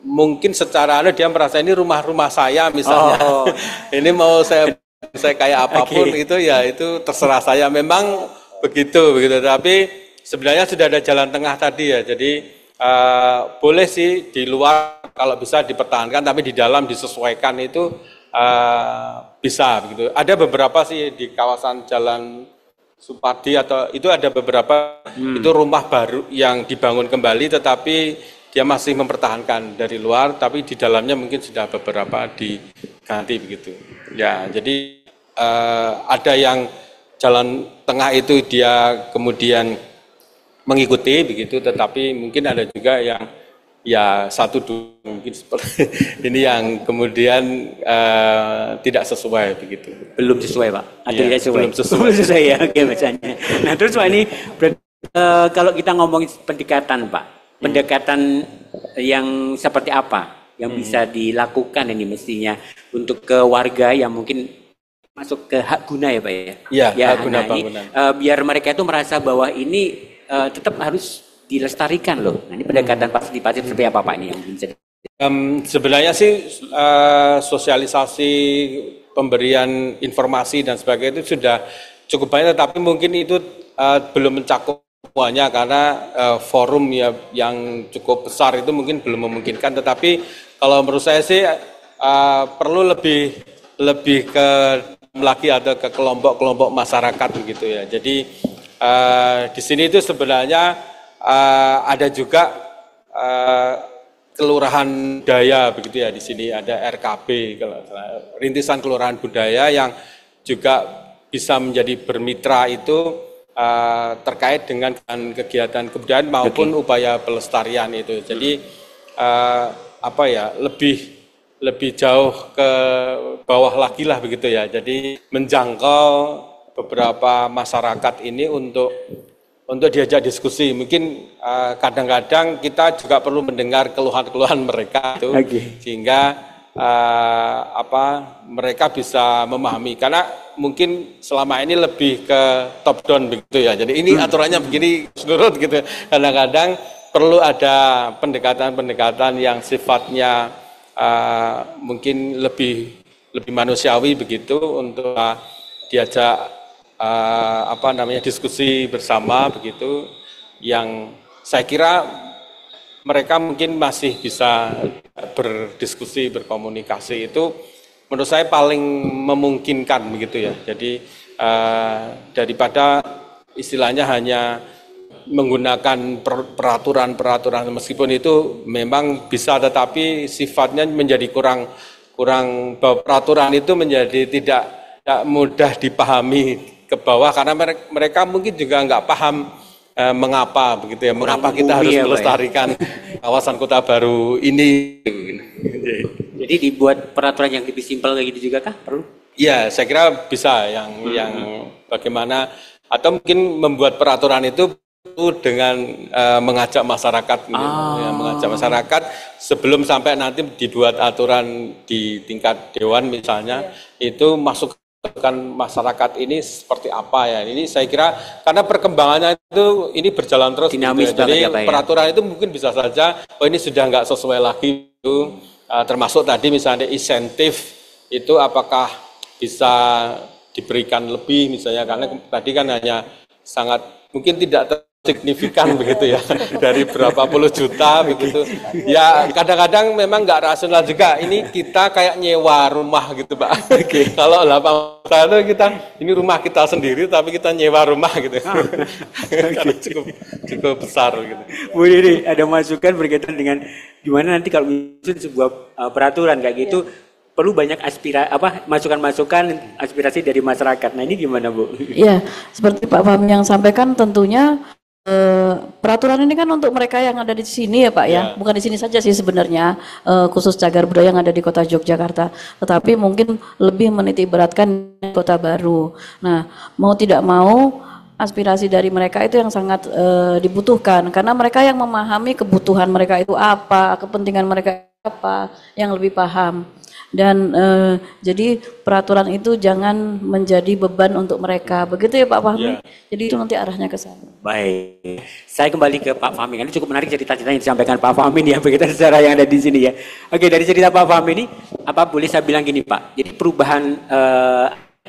mungkin secara dia merasa ini rumah saya misalnya. Ini mau saya kayak apapun itu ya itu terserah saya memang begitu tapi sebenarnya sudah ada jalan tengah tadi ya jadi boleh sih di luar kalau bisa dipertahankan tapi di dalam disesuaikan itu bisa begitu. Ada beberapa sih di kawasan Jalan Supadi atau itu ada beberapa itu rumah baru yang dibangun kembali tetapi dia masih mempertahankan dari luar tapi di dalamnya mungkin sudah beberapa diganti begitu. Ya, jadi ada yang jalan tengah itu dia kemudian mengikuti begitu, tetapi mungkin ada juga yang ya satu dua mungkin seperti ini yang kemudian tidak sesuai begitu. Belum sesuai Pak? Atau tidak sesuai? Belum sesuai ya, oke misalnya. Nah terus Pak ini kalau kita ngomongin pendekatan Pak, pendekatan yang seperti apa yang bisa dilakukan ini mestinya untuk ke warga yang mungkin masuk ke hak guna ya Pak ya? Iya, hak guna bangunan. Biar mereka itu merasa bahwa ini tetap harus dilestarikan loh. Nah ini pendekatan partisipatif seperti apa Pak ini yang bisa? Sebenarnya sih sosialisasi pemberian informasi dan sebagainya itu sudah cukup banyak, tetapi mungkin itu belum mencakup semuanya karena forum ya yang cukup besar itu mungkin belum memungkinkan. Tetapi kalau menurut saya sih perlu lebih ke lagi ada ke kelompok-kelompok masyarakat begitu ya. Jadi di sini itu sebenarnya ada juga kelurahan budaya begitu ya, di sini ada RKB rintisan kelurahan budaya yang juga bisa menjadi bermitra itu terkait dengan kegiatan kebudayaan maupun upaya pelestarian itu. Jadi lebih jauh ke bawah lagi lah begitu ya. Jadi menjangkau beberapa masyarakat ini untuk diajak diskusi. Mungkin kadang-kadang kita juga perlu mendengar keluhan-keluhan mereka itu, sehingga mereka bisa memahami, karena mungkin selama ini lebih ke top down begitu ya. Jadi ini aturannya begini menurut gitu. Kadang-kadang perlu ada pendekatan-pendekatan yang sifatnya mungkin lebih manusiawi begitu untuk diajak diskusi bersama begitu, yang saya kira mereka mungkin masih bisa berdiskusi, berkomunikasi, itu menurut saya paling memungkinkan begitu ya. Jadi daripada istilahnya hanya menggunakan peraturan-peraturan, meskipun itu memang bisa, tetapi sifatnya menjadi kurang peraturan itu menjadi tidak mudah dipahami ke bawah, karena mereka mungkin juga nggak paham mengapa begitu ya, mengapa kita harus melestarikan kawasan Kota Baru ini. Jadi dibuat peraturan yang lebih simpel kayak gitu juga kah perlu? Iya, saya kira bisa yang bagaimana, atau mungkin membuat peraturan itu dengan mengajak masyarakat, mengajak masyarakat sebelum sampai nanti dibuat aturan di tingkat dewan misalnya, itu masukan masyarakat ini seperti apa ya. Ini saya kira karena perkembangannya itu ini berjalan terus, dinamis gitu ya. Jadi peraturan itu mungkin bisa saja ini sudah nggak sesuai lagi itu, termasuk tadi misalnya insentif itu apakah bisa diberikan lebih misalnya, karena tadi kan hanya sangat mungkin tidak signifikan begitu ya, dari berapa puluh juta begitu ya. Kadang-kadang memang nggak rasional juga, ini kita kayak nyewa rumah gitu Pak. Kalau 8 juta kita, ini rumah kita sendiri tapi kita nyewa rumah gitu. Karena cukup besar gitu. Bu Diri, ada masukan berkaitan dengan gimana nanti kalau misalnya sebuah peraturan kayak gitu, perlu banyak masukan-masukan aspirasi dari masyarakat. Nah ini gimana Bu? Iya, seperti Pak Fahmi yang sampaikan, tentunya peraturan ini kan untuk mereka yang ada di sini ya Pak ya, bukan di sini saja sih sebenarnya, khusus cagar budaya yang ada di Kota Yogyakarta, tetapi mungkin lebih menitik beratkan Kota Baru. Nah, mau tidak mau aspirasi dari mereka itu yang sangat dibutuhkan, karena mereka yang memahami kebutuhan mereka itu apa, kepentingan mereka apa, yang lebih paham. Dan jadi peraturan itu jangan menjadi beban untuk mereka, begitu ya Pak Fahmi. Jadi itu nanti arahnya ke sana. Baik, saya kembali ke Pak Fahmi. Ini cukup menarik cerita-cerita yang disampaikan Pak Fahmi ya, begitu secara yang ada di sini ya. Oke, dari cerita Pak Fahmi ini, apa boleh saya bilang gini Pak? Jadi perubahan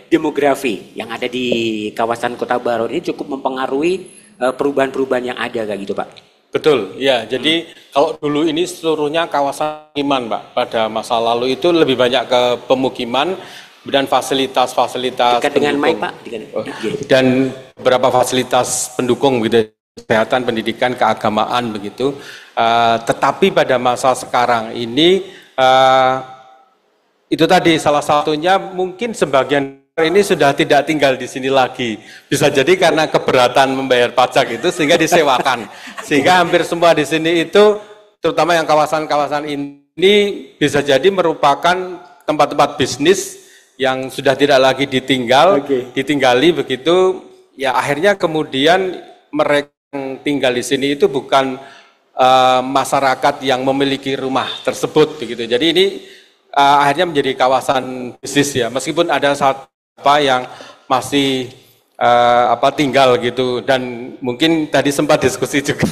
demografi yang ada di kawasan Kota Baru ini cukup mempengaruhi perubahan-perubahan yang ada kayak gitu Pak. Betul, ya. Jadi kalau dulu ini seluruhnya kawasan pemukiman, Pak. Pada masa lalu itu lebih banyak ke pemukiman dan fasilitas-fasilitas dengan mic, Pak. Dan beberapa fasilitas pendukung gitu, kesehatan, pendidikan, keagamaan begitu. Tetapi pada masa sekarang ini itu tadi salah satunya mungkin sebagian ini sudah tidak tinggal di sini lagi. Bisa jadi karena keberatan membayar pajak itu sehingga disewakan. Sehingga hampir semua di sini itu, terutama yang kawasan-kawasan ini, bisa jadi merupakan tempat-tempat bisnis yang sudah tidak lagi ditinggali begitu. Ya akhirnya kemudian mereka yang tinggal di sini itu bukan masyarakat yang memiliki rumah tersebut begitu. Jadi ini akhirnya menjadi kawasan bisnis ya. Meskipun ada yang masih tinggal gitu, dan mungkin tadi sempat diskusi juga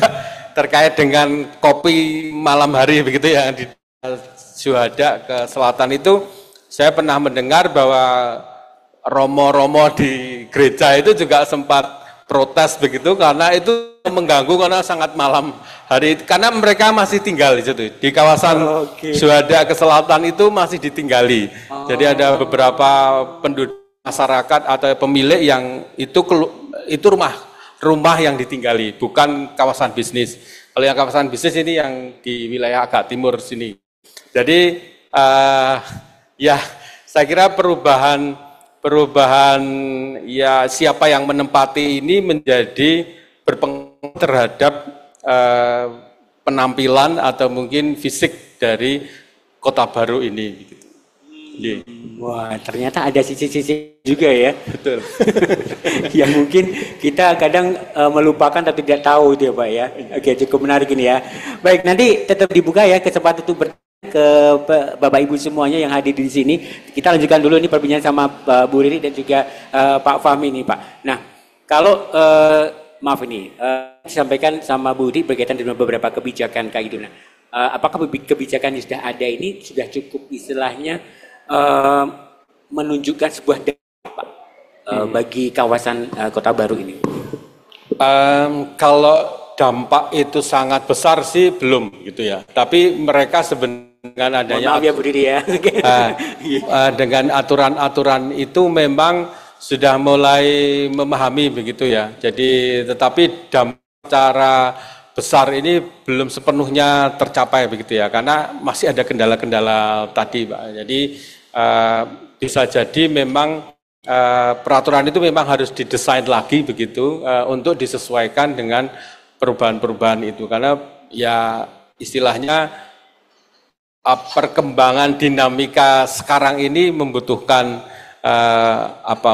terkait dengan kopi malam hari begitu ya di Syuhada ke selatan itu. Saya pernah mendengar bahwa romo-romo di gereja itu juga sempat protes begitu, karena itu mengganggu karena sangat malam hari, karena mereka masih tinggal di situ di kawasan Syuhada ke selatan itu masih ditinggali. Jadi ada beberapa penduduk masyarakat atau pemilik yang itu rumah yang ditinggali, bukan kawasan bisnis. Kalau yang kawasan bisnis ini yang di wilayah agak timur sini. Jadi ya saya kira perubahan ya siapa yang menempati ini menjadi berpengaruh terhadap penampilan atau mungkin fisik dari Kota Baru ini. Wah, ternyata ada sisi-sisi juga ya. Betul. Yang mungkin kita kadang melupakan atau tidak tahu itu ya Pak ya. Oke, cukup menarik ini ya. Baik, nanti tetap dibuka ya kesempatan untuk ke Bapak Ibu semuanya yang hadir di sini. Kita lanjutkan dulu nih perbincangan sama Bu Riri dan juga Pak Fahmi nih Pak. Nah, kalau maaf ini disampaikan sama Bu Riri berkaitan dengan beberapa kebijakan kayak gitu. Nah, apakah kebijakan yang sudah ada ini sudah cukup istilahnya menunjukkan sebuah dampak bagi kawasan Kota Baru ini? Kalau dampak itu sangat besar sih belum gitu ya. Tapi mereka sebenarnya dengan adanya ya Bu Riri ya. Dengan aturan-aturan itu memang sudah mulai memahami begitu ya. Jadi tetapi dampak secara besar ini belum sepenuhnya tercapai begitu ya. Karena masih ada kendala-kendala tadi Pak. Jadi bisa jadi memang peraturan itu memang harus didesain lagi begitu untuk disesuaikan dengan perubahan-perubahan itu, karena ya istilahnya perkembangan dinamika sekarang ini membutuhkan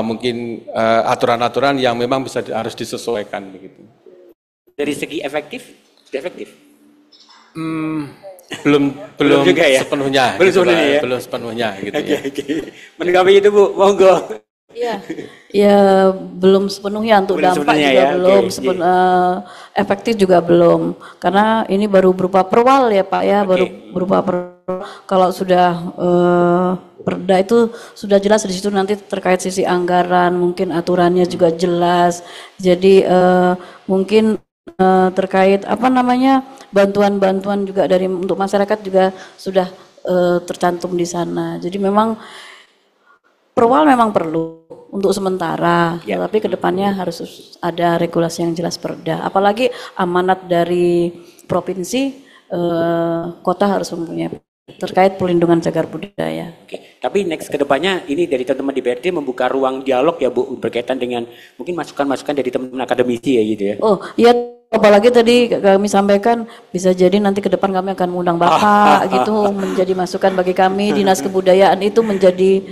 mungkin aturan-aturan yang memang harus disesuaikan begitu. Dari segi efektif, sudah efektif? Belum juga ya? Sepenuhnya. Belum gitu, sepenuhnya ya? Belum sepenuhnya gitu. Oke. Menanggapi itu Bu, monggo. Ya belum sepenuhnya untuk belum dampak juga ya? belum, efektif juga belum, karena ini baru berupa perwal ya Pak ya, baru berupa perwal. Kalau sudah perda itu sudah jelas di situ nanti terkait sisi anggaran, mungkin aturannya juga jelas, jadi mungkin terkait bantuan-bantuan juga untuk masyarakat juga sudah tercantum di sana. Jadi memang perwal memang perlu untuk sementara, tapi kedepannya harus ada regulasi yang jelas perda. Apalagi amanat dari provinsi, kota harus mempunyai terkait pelindungan cagar budaya. Oke. Tapi next kedepannya ini dari teman-teman di BRD membuka ruang dialog ya Bu berkaitan dengan mungkin masukan-masukan dari teman-teman akademisi ya gitu ya. Oh iya. Apalagi tadi kami sampaikan bisa jadi nanti ke depan kami akan mengundang Bapak gitu menjadi masukan bagi kami. Dinas Kebudayaan itu menjadi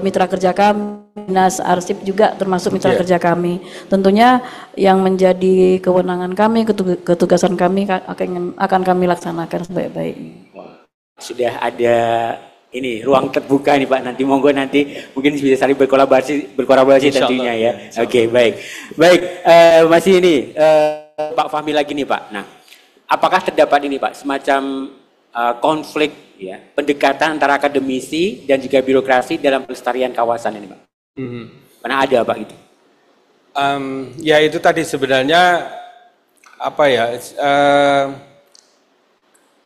mitra kerja kami, Dinas Arsip juga termasuk mitra kerja kami. Tentunya yang menjadi kewenangan kami, ketugasan kami akan kami laksanakan sebaik-baiknya. Sudah ada ini ruang terbuka nih Pak, nanti monggo nanti mungkin bisa saling berkolaborasi tentunya ya. Oke, baik. Masih ini Pak Fahmi lagi nih Pak. Nah, apakah terdapat ini Pak semacam konflik ya pendekatan antara akademisi dan juga birokrasi dalam pelestarian kawasan ini Pak? Pernah ada Pak itu? Ya itu tadi sebenarnya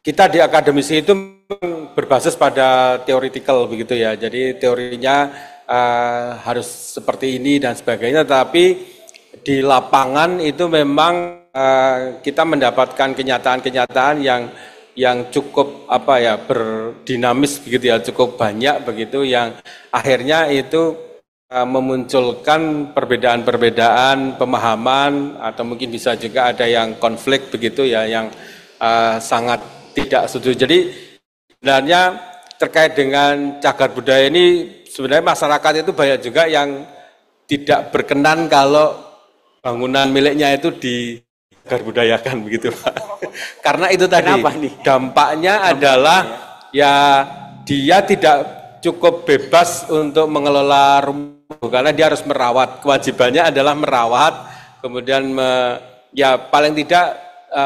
kita di akademisi itu berbasis pada theoretical begitu ya. Jadi teorinya harus seperti ini dan sebagainya, tapi di lapangan itu memang kita mendapatkan kenyataan-kenyataan yang cukup berdinamis begitu ya, cukup banyak begitu yang akhirnya itu memunculkan perbedaan-perbedaan pemahaman atau mungkin bisa juga ada yang konflik begitu ya, yang sangat tidak setuju. Jadi sebenarnya terkait dengan cagar budaya ini sebenarnya masyarakat itu banyak juga yang tidak berkenan kalau bangunan miliknya itu cagar budayakan begitu Pak. Karena itu tadi dampaknya adalah ya dia tidak cukup bebas untuk mengelola rumah karena dia harus merawat. Kewajibannya adalah merawat, kemudian paling tidak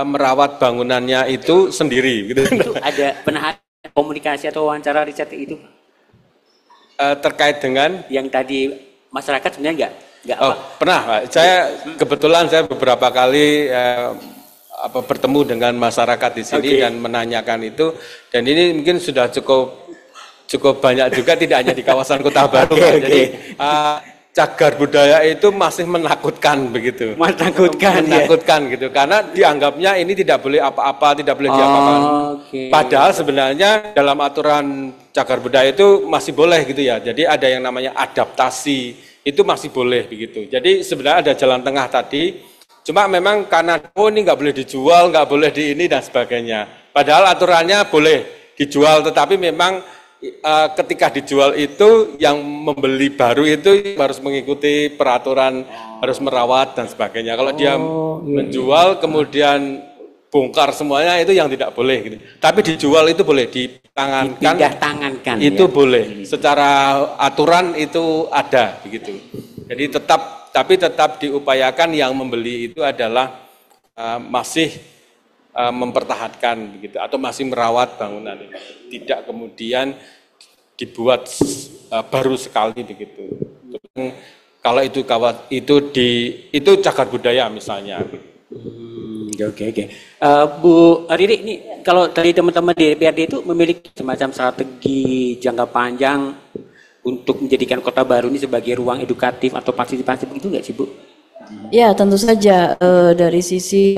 merawat bangunannya itu sendiri gitu. Itu ada pernah komunikasi atau wawancara riset itu terkait dengan yang tadi masyarakat sebenarnya enggak pernah Pak. Kebetulan saya beberapa kali bertemu dengan masyarakat di sini dan menanyakan itu, dan ini mungkin sudah cukup banyak juga, tidak hanya di kawasan Kota Baru. Jadi cagar budaya itu masih menakutkan begitu. Menakutkan gitu, karena dianggapnya ini tidak boleh apa-apa, tidak boleh diapa-apakan. Padahal sebenarnya dalam aturan cagar budaya itu masih boleh gitu ya. Jadi ada yang namanya adaptasi, itu masih boleh begitu. Jadi sebenarnya ada jalan tengah tadi. Cuma memang karena ini nggak boleh dijual, nggak boleh di ini dan sebagainya. Padahal aturannya boleh dijual, tetapi memang ketika dijual itu yang membeli baru itu harus mengikuti peraturan, harus merawat dan sebagainya. Kalau dia menjual kemudian bongkar semuanya itu yang tidak boleh gitu. Tapi dijual itu boleh, ditangankan. Pindah tangankan. Itu ya? Boleh. Secara aturan itu ada begitu. Jadi tetap diupayakan yang membeli itu adalah masih mempertahankan begitu atau masih merawat bangunan ini. Tidak kemudian dibuat baru sekali begitu. Kalau itu cagar budaya misalnya. Oke. Bu Riri, ini kalau dari teman-teman di DPRD itu memiliki semacam strategi jangka panjang untuk menjadikan Kota Baru ini sebagai ruang edukatif atau partisipasi begitu nggak sih, Bu? Ya, tentu saja dari sisi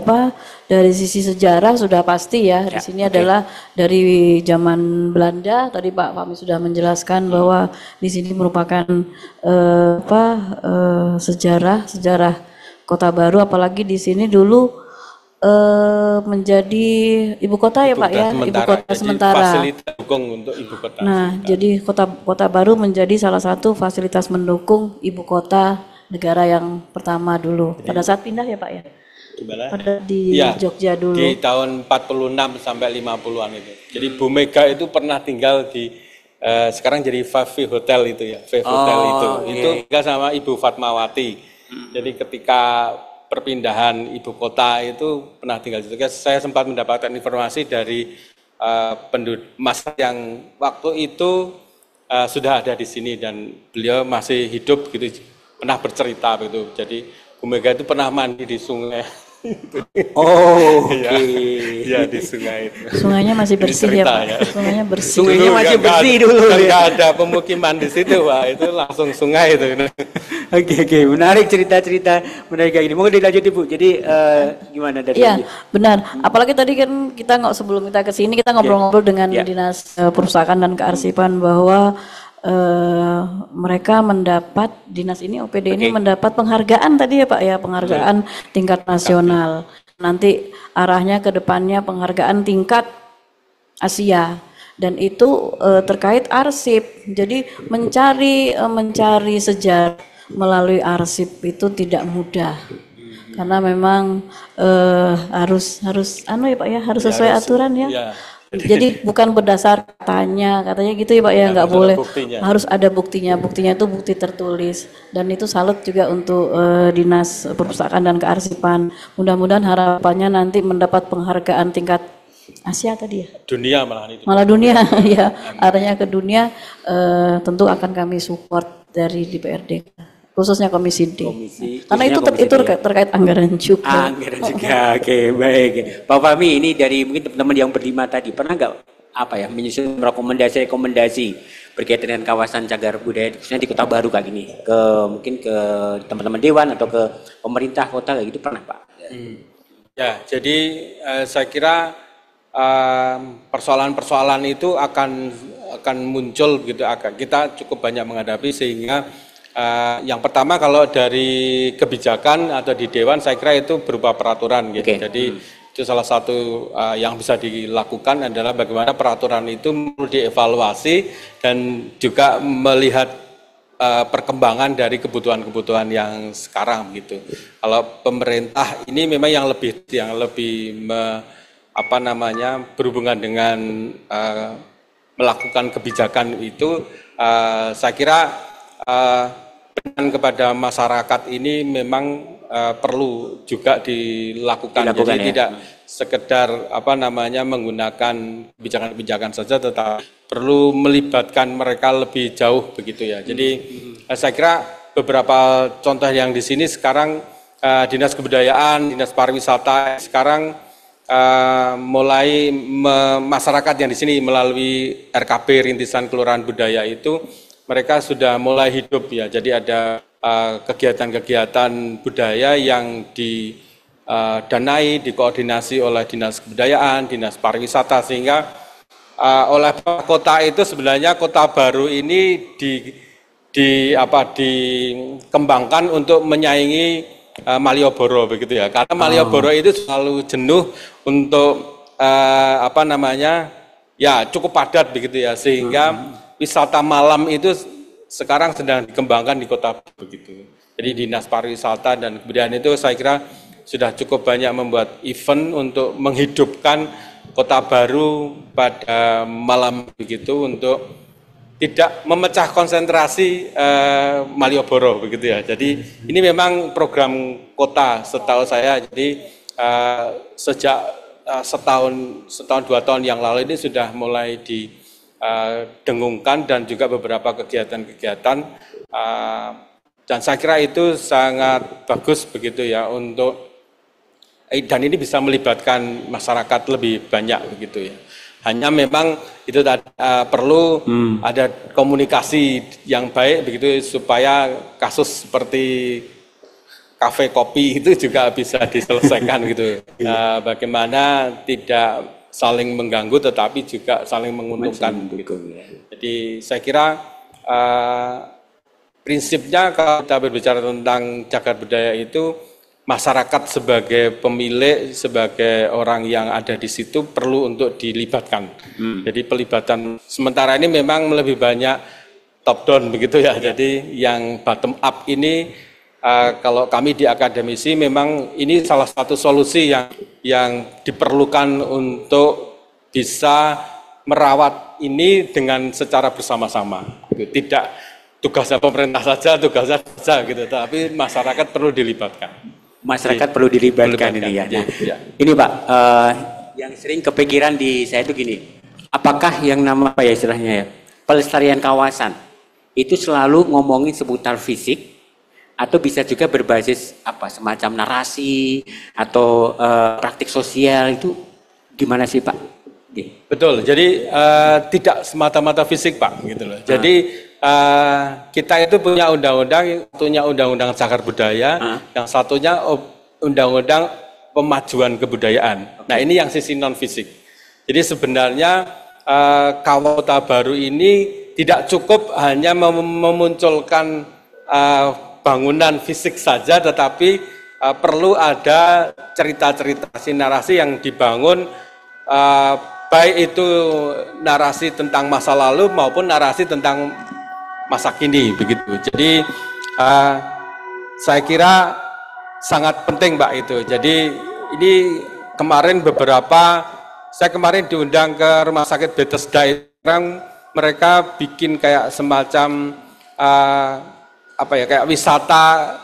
sejarah sudah pasti ya. Di sini adalah dari zaman Belanda. Tadi Pak Fahmi sudah menjelaskan bahwa di sini merupakan sejarah Kota Baru, apalagi di sini dulu menjadi ibu kota ya Pak ya, ibu kota sementara. Fasilitas dukung untuk ibu kota. Nah, jadi Kota Baru menjadi salah satu fasilitas mendukung ibu kota negara yang pertama dulu. Pada saat pindah ya Pak ya? Pada di Jogja dulu. Di tahun 46 sampai 50-an itu. Jadi Bu Mega itu pernah tinggal di sekarang jadi Favi Hotel itu ya, Hotel itu. Itu tinggal sama Ibu Fatmawati. Jadi ketika perpindahan ibu kota itu pernah tinggal di situ. Saya sempat mendapatkan informasi dari masyarakat yang waktu itu sudah ada di sini dan beliau masih hidup gitu, pernah bercerita begitu. Jadi Bu Mega itu pernah mandi di sungai. Ya di sungai itu. Sungainya masih bersih ya Pak. Ya. Sungainya bersih. Sungainya masih bersih dulu. Nggak ada pemukiman di situ Pak, itu langsung sungai itu. Oke, menarik cerita-cerita menarik kayak gini. Mungkin dilanjut Ibu. Jadi gimana dari? Iya, benar. Apalagi tadi kan kita sebelum kita ke sini kita ngobrol-ngobrol dengan Dinas Perpustakaan dan Kearsipan bahwa mereka mendapat, dinas ini OPD ini mendapat penghargaan tadi ya Pak ya, penghargaan tingkat nasional. Nanti arahnya ke depannya penghargaan tingkat Asia, dan itu terkait arsip. Jadi mencari sejarah melalui arsip itu tidak mudah. Karena memang harus ya Pak ya, harus sesuai aturan ya. Jadi bukan berdasar katanya gitu ya Pak ya, nggak boleh, harus ada buktinya itu bukti tertulis, dan itu salut juga untuk Dinas Perpustakaan dan Kearsipan. Mudah-mudahan harapannya nanti mendapat penghargaan tingkat Asia tadi ya, dunia malah dunia ya, arahnya ke dunia. Tentu akan kami support dari DPRD, khususnya Komisi D. Karena itu terkait anggaran juga. Anggaran juga, oke, baik. Pak Fahmi, ini dari mungkin teman-teman yang berlima tadi, pernah nggak menyusun rekomendasi berkaitan dengan kawasan cagar budaya, khususnya di Kota Baru kayak gini, mungkin ke teman-teman dewan atau ke pemerintah kota kayak gitu, pernah Pak? Ya, jadi saya kira persoalan-persoalan itu akan muncul begitu, kita cukup banyak menghadapi, sehingga yang pertama kalau dari kebijakan atau di dewan saya kira itu berupa peraturan gitu. Jadi itu salah satu yang bisa dilakukan adalah bagaimana peraturan itu perlu dievaluasi dan juga melihat perkembangan dari kebutuhan-kebutuhan yang sekarang gitu. Kalau pemerintah ini memang yang lebih berhubungan dengan melakukan kebijakan itu, saya kira peran kepada masyarakat ini memang perlu juga dilakukan. Jadi tidak sekedar menggunakan kebijakan-kebijakan saja, tetapi perlu melibatkan mereka lebih jauh begitu ya. Jadi saya kira beberapa contoh yang di sini sekarang Dinas Kebudayaan, Dinas Pariwisata sekarang mulai masyarakat yang di sini melalui RKB Rintisan Kelurahan Budaya itu mereka sudah mulai hidup ya. Jadi ada kegiatan-kegiatan budaya yang didanai, dikoordinasi oleh Dinas Kebudayaan, Dinas Pariwisata, sehingga oleh kota itu sebenarnya Kota Baru ini dikembangkan untuk menyaingi Malioboro begitu ya. Karena Malioboro itu selalu jenuh untuk cukup padat begitu ya, sehingga wisata malam itu sekarang sedang dikembangkan di Kota Baru begitu. Jadi Dinas Pariwisata dan Kebudayaan itu saya kira sudah cukup banyak membuat event untuk menghidupkan Kota Baru pada malam begitu untuk tidak memecah konsentrasi Malioboro begitu ya. Jadi ini memang program kota setahu saya. Jadi sejak setahun 2 tahun yang lalu ini sudah mulai didengungkan dan juga beberapa kegiatan-kegiatan dan saya kira itu sangat bagus begitu ya untuk dan ini bisa melibatkan masyarakat lebih banyak begitu ya. Hanya memang itu perlu ada komunikasi yang baik begitu supaya kasus seperti kafe kopi itu juga bisa diselesaikan gitu. Bagaimana tidak saling mengganggu tetapi juga saling menguntungkan gitu. Jadi saya kira prinsipnya kalau kita berbicara tentang cagar budaya itu masyarakat sebagai pemilik, sebagai orang yang ada di situ perlu untuk dilibatkan. Jadi pelibatan sementara ini memang lebih banyak top down begitu ya. Jadi yang bottom up ini kalau kami di akademisi memang ini salah satu solusi yang diperlukan untuk bisa merawat ini dengan secara bersama-sama. Tidak tugasnya pemerintah saja, tugasnya saja gitu, tapi masyarakat perlu dilibatkan. Masyarakat perlu dilibatkan ini ya. Nah, ini Pak, yang sering kepikiran di saya itu gini, apakah yang nama apa ya istilahnya ya, pelestarian kawasan itu selalu ngomongin seputar fisik atau bisa juga berbasis apa semacam narasi atau praktik sosial itu gimana sih Pak? Betul, jadi tidak semata-mata fisik Pak gitu loh. Jadi kita itu punya undang-undang, satunya undang-undang cagar budaya, yang satunya undang-undang pemajuan kebudayaan. Nah ini yang sisi non fisik. Jadi sebenarnya Kota Baru ini tidak cukup hanya memunculkan bangunan fisik saja, tetapi perlu ada cerita-cerita, narasi yang dibangun, baik itu narasi tentang masa lalu maupun narasi tentang masa kini begitu. Jadi saya kira sangat penting Mbak itu. Jadi ini kemarin saya kemarin diundang ke Rumah Sakit Bethesda, mereka bikin kayak semacam kayak wisata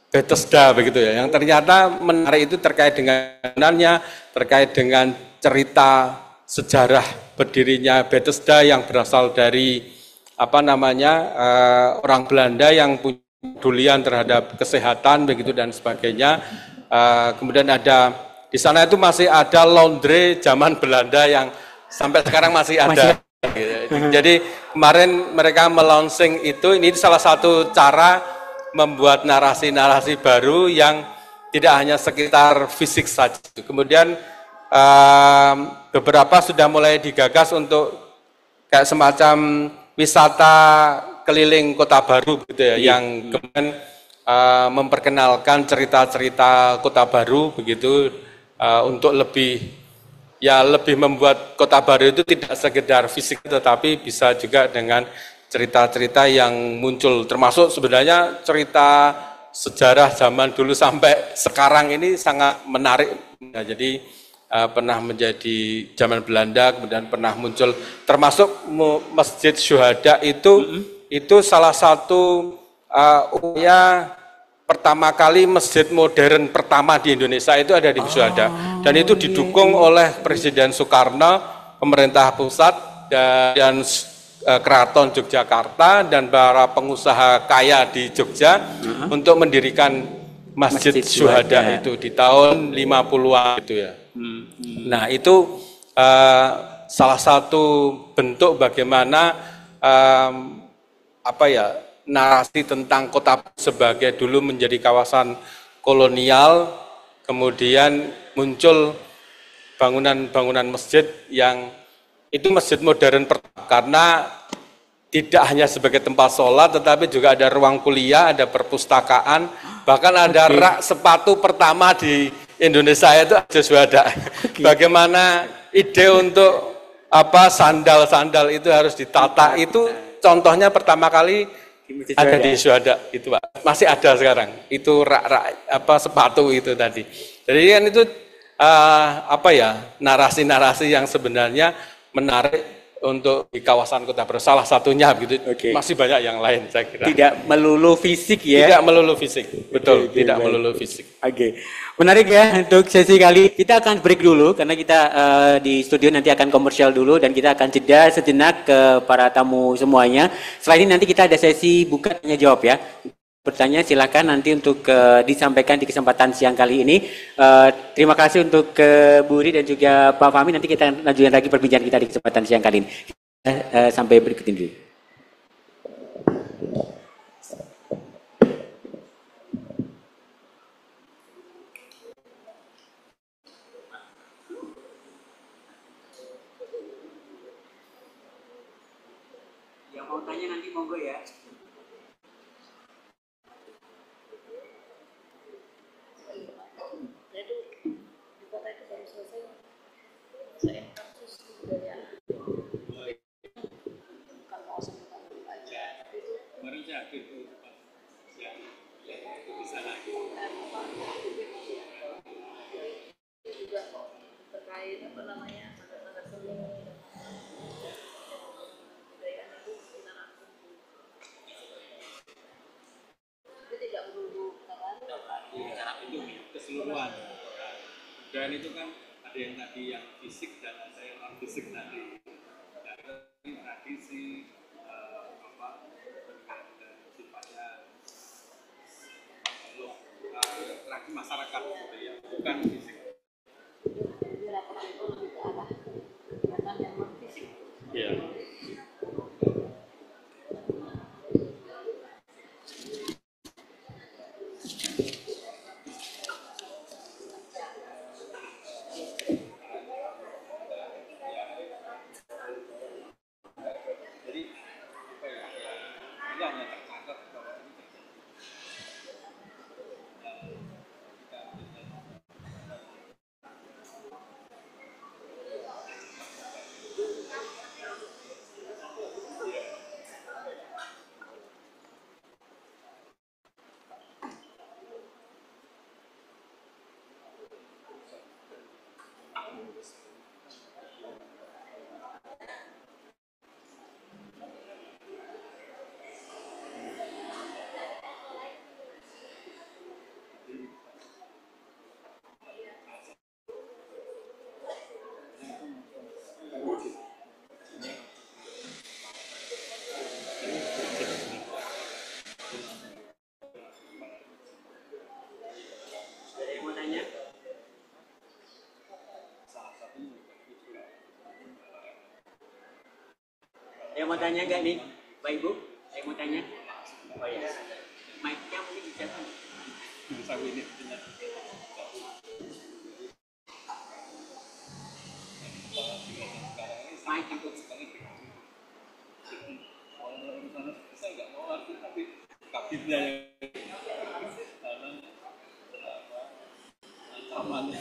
Bethesda begitu ya. Yang ternyata menarik itu terkait dengannya, terkait dengan cerita sejarah berdirinya Bethesda yang berasal dari orang Belanda yang punya pedulian terhadap kesehatan begitu dan sebagainya. Kemudian ada di sana itu masih ada laundry zaman Belanda yang sampai sekarang masih ada. Jadi kemarin mereka melaunching itu, ini salah satu cara membuat narasi-narasi baru yang tidak hanya sekitar fisik saja. Kemudian beberapa sudah mulai digagas untuk kayak semacam wisata keliling Kota Baru gitu ya, yang kemudian memperkenalkan cerita-cerita Kota Baru begitu, untuk lebih membuat Kota Baru itu tidak sekedar fisik tetapi bisa juga dengan cerita-cerita yang muncul, termasuk sebenarnya cerita sejarah zaman dulu sampai sekarang ini sangat menarik. Nah, jadi pernah menjadi zaman Belanda, kemudian pernah muncul, termasuk Masjid Syuhada itu salah satu pertama kali masjid modern pertama di Indonesia itu ada di Syuhada, dan itu didukung oleh Presiden Soekarno, pemerintah pusat dan Keraton Yogyakarta dan para pengusaha kaya di Jogja untuk mendirikan Masjid Syuhada itu di tahun 50-an itu ya. Nah itu salah satu bentuk bagaimana narasi tentang kota sebagai dulu menjadi kawasan kolonial, kemudian muncul bangunan-bangunan masjid yang itu masjid modern karena tidak hanya sebagai tempat sholat, tetapi juga ada ruang kuliah, ada perpustakaan, bahkan ada rak sepatu pertama di Indonesia itu ada Syuhada. Bagaimana ide untuk sandal-sandal itu harus ditata, itu contohnya pertama kali Ada di Syuhada itu Pak, masih ada sekarang. Itu rak sepatu itu tadi. Jadi kan itu narasi-narasi yang sebenarnya menarik untuk di kawasan Kota Baru. Salah satunya begitu. Masih banyak yang lain saya kira. Tidak melulu fisik ya. Tidak melulu fisik. Betul, tidak melulu fisik. Menarik ya untuk sesi kali. Kita akan break dulu karena kita di studio nanti akan komersial dulu dan kita akan jeda sejenak ke para tamu semuanya. Setelah ini nanti kita ada sesi buka tanya jawab ya. Bertanya silakan nanti untuk disampaikan di kesempatan siang kali ini. Terima kasih untuk Bu Ri dan juga Pak Fahmi. Nanti kita lanjutkan lagi perbincangan kita di kesempatan siang kali ini. Sampai berikut ini. Yang mau tanya nanti monggo ya. Keseluruhan. Dan itu kan ada yang tadi yang fisik dan ada yang non fisik tadi. Dari tradisi dan sifatnya tradisi masyarakat gitu ya, bukan fisik. Iya. Yang mau tanya nggak nih, Pak Ibu? Yang mau tanya? Oh ya, mic-nya mungkin bisa. Bisa ini. Mic untuk saya nggak mau arti tapi kabinnya yang ancaman.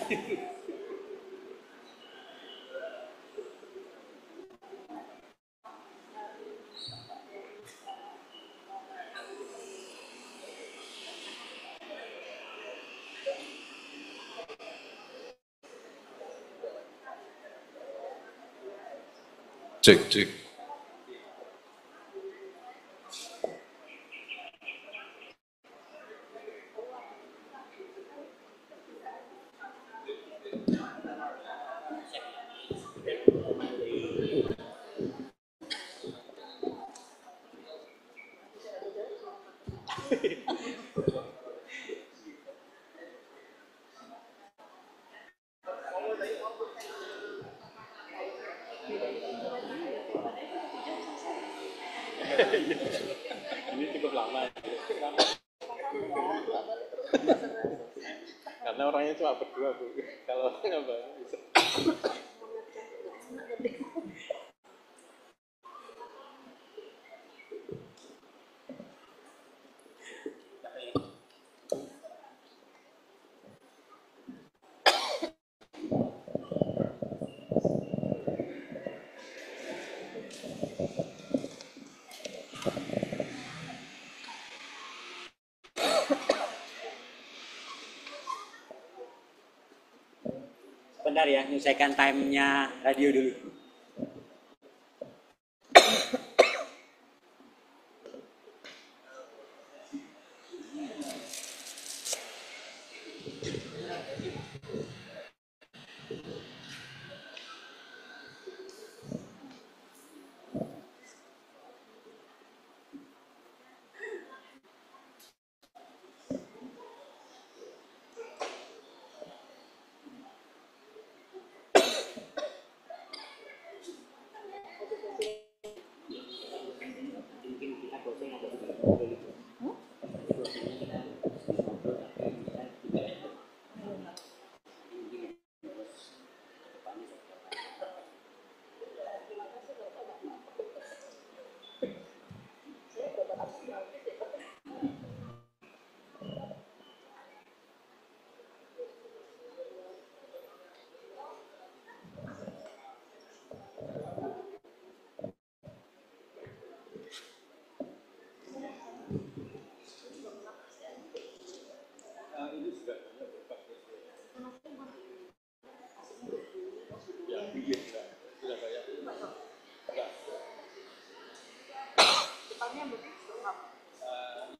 Cek. Ini cukup lama. Karena orangnya cuma berdua Bu. Kalau nggak bisa. Bentar ya, menyesuaikan time-nya radio dulu.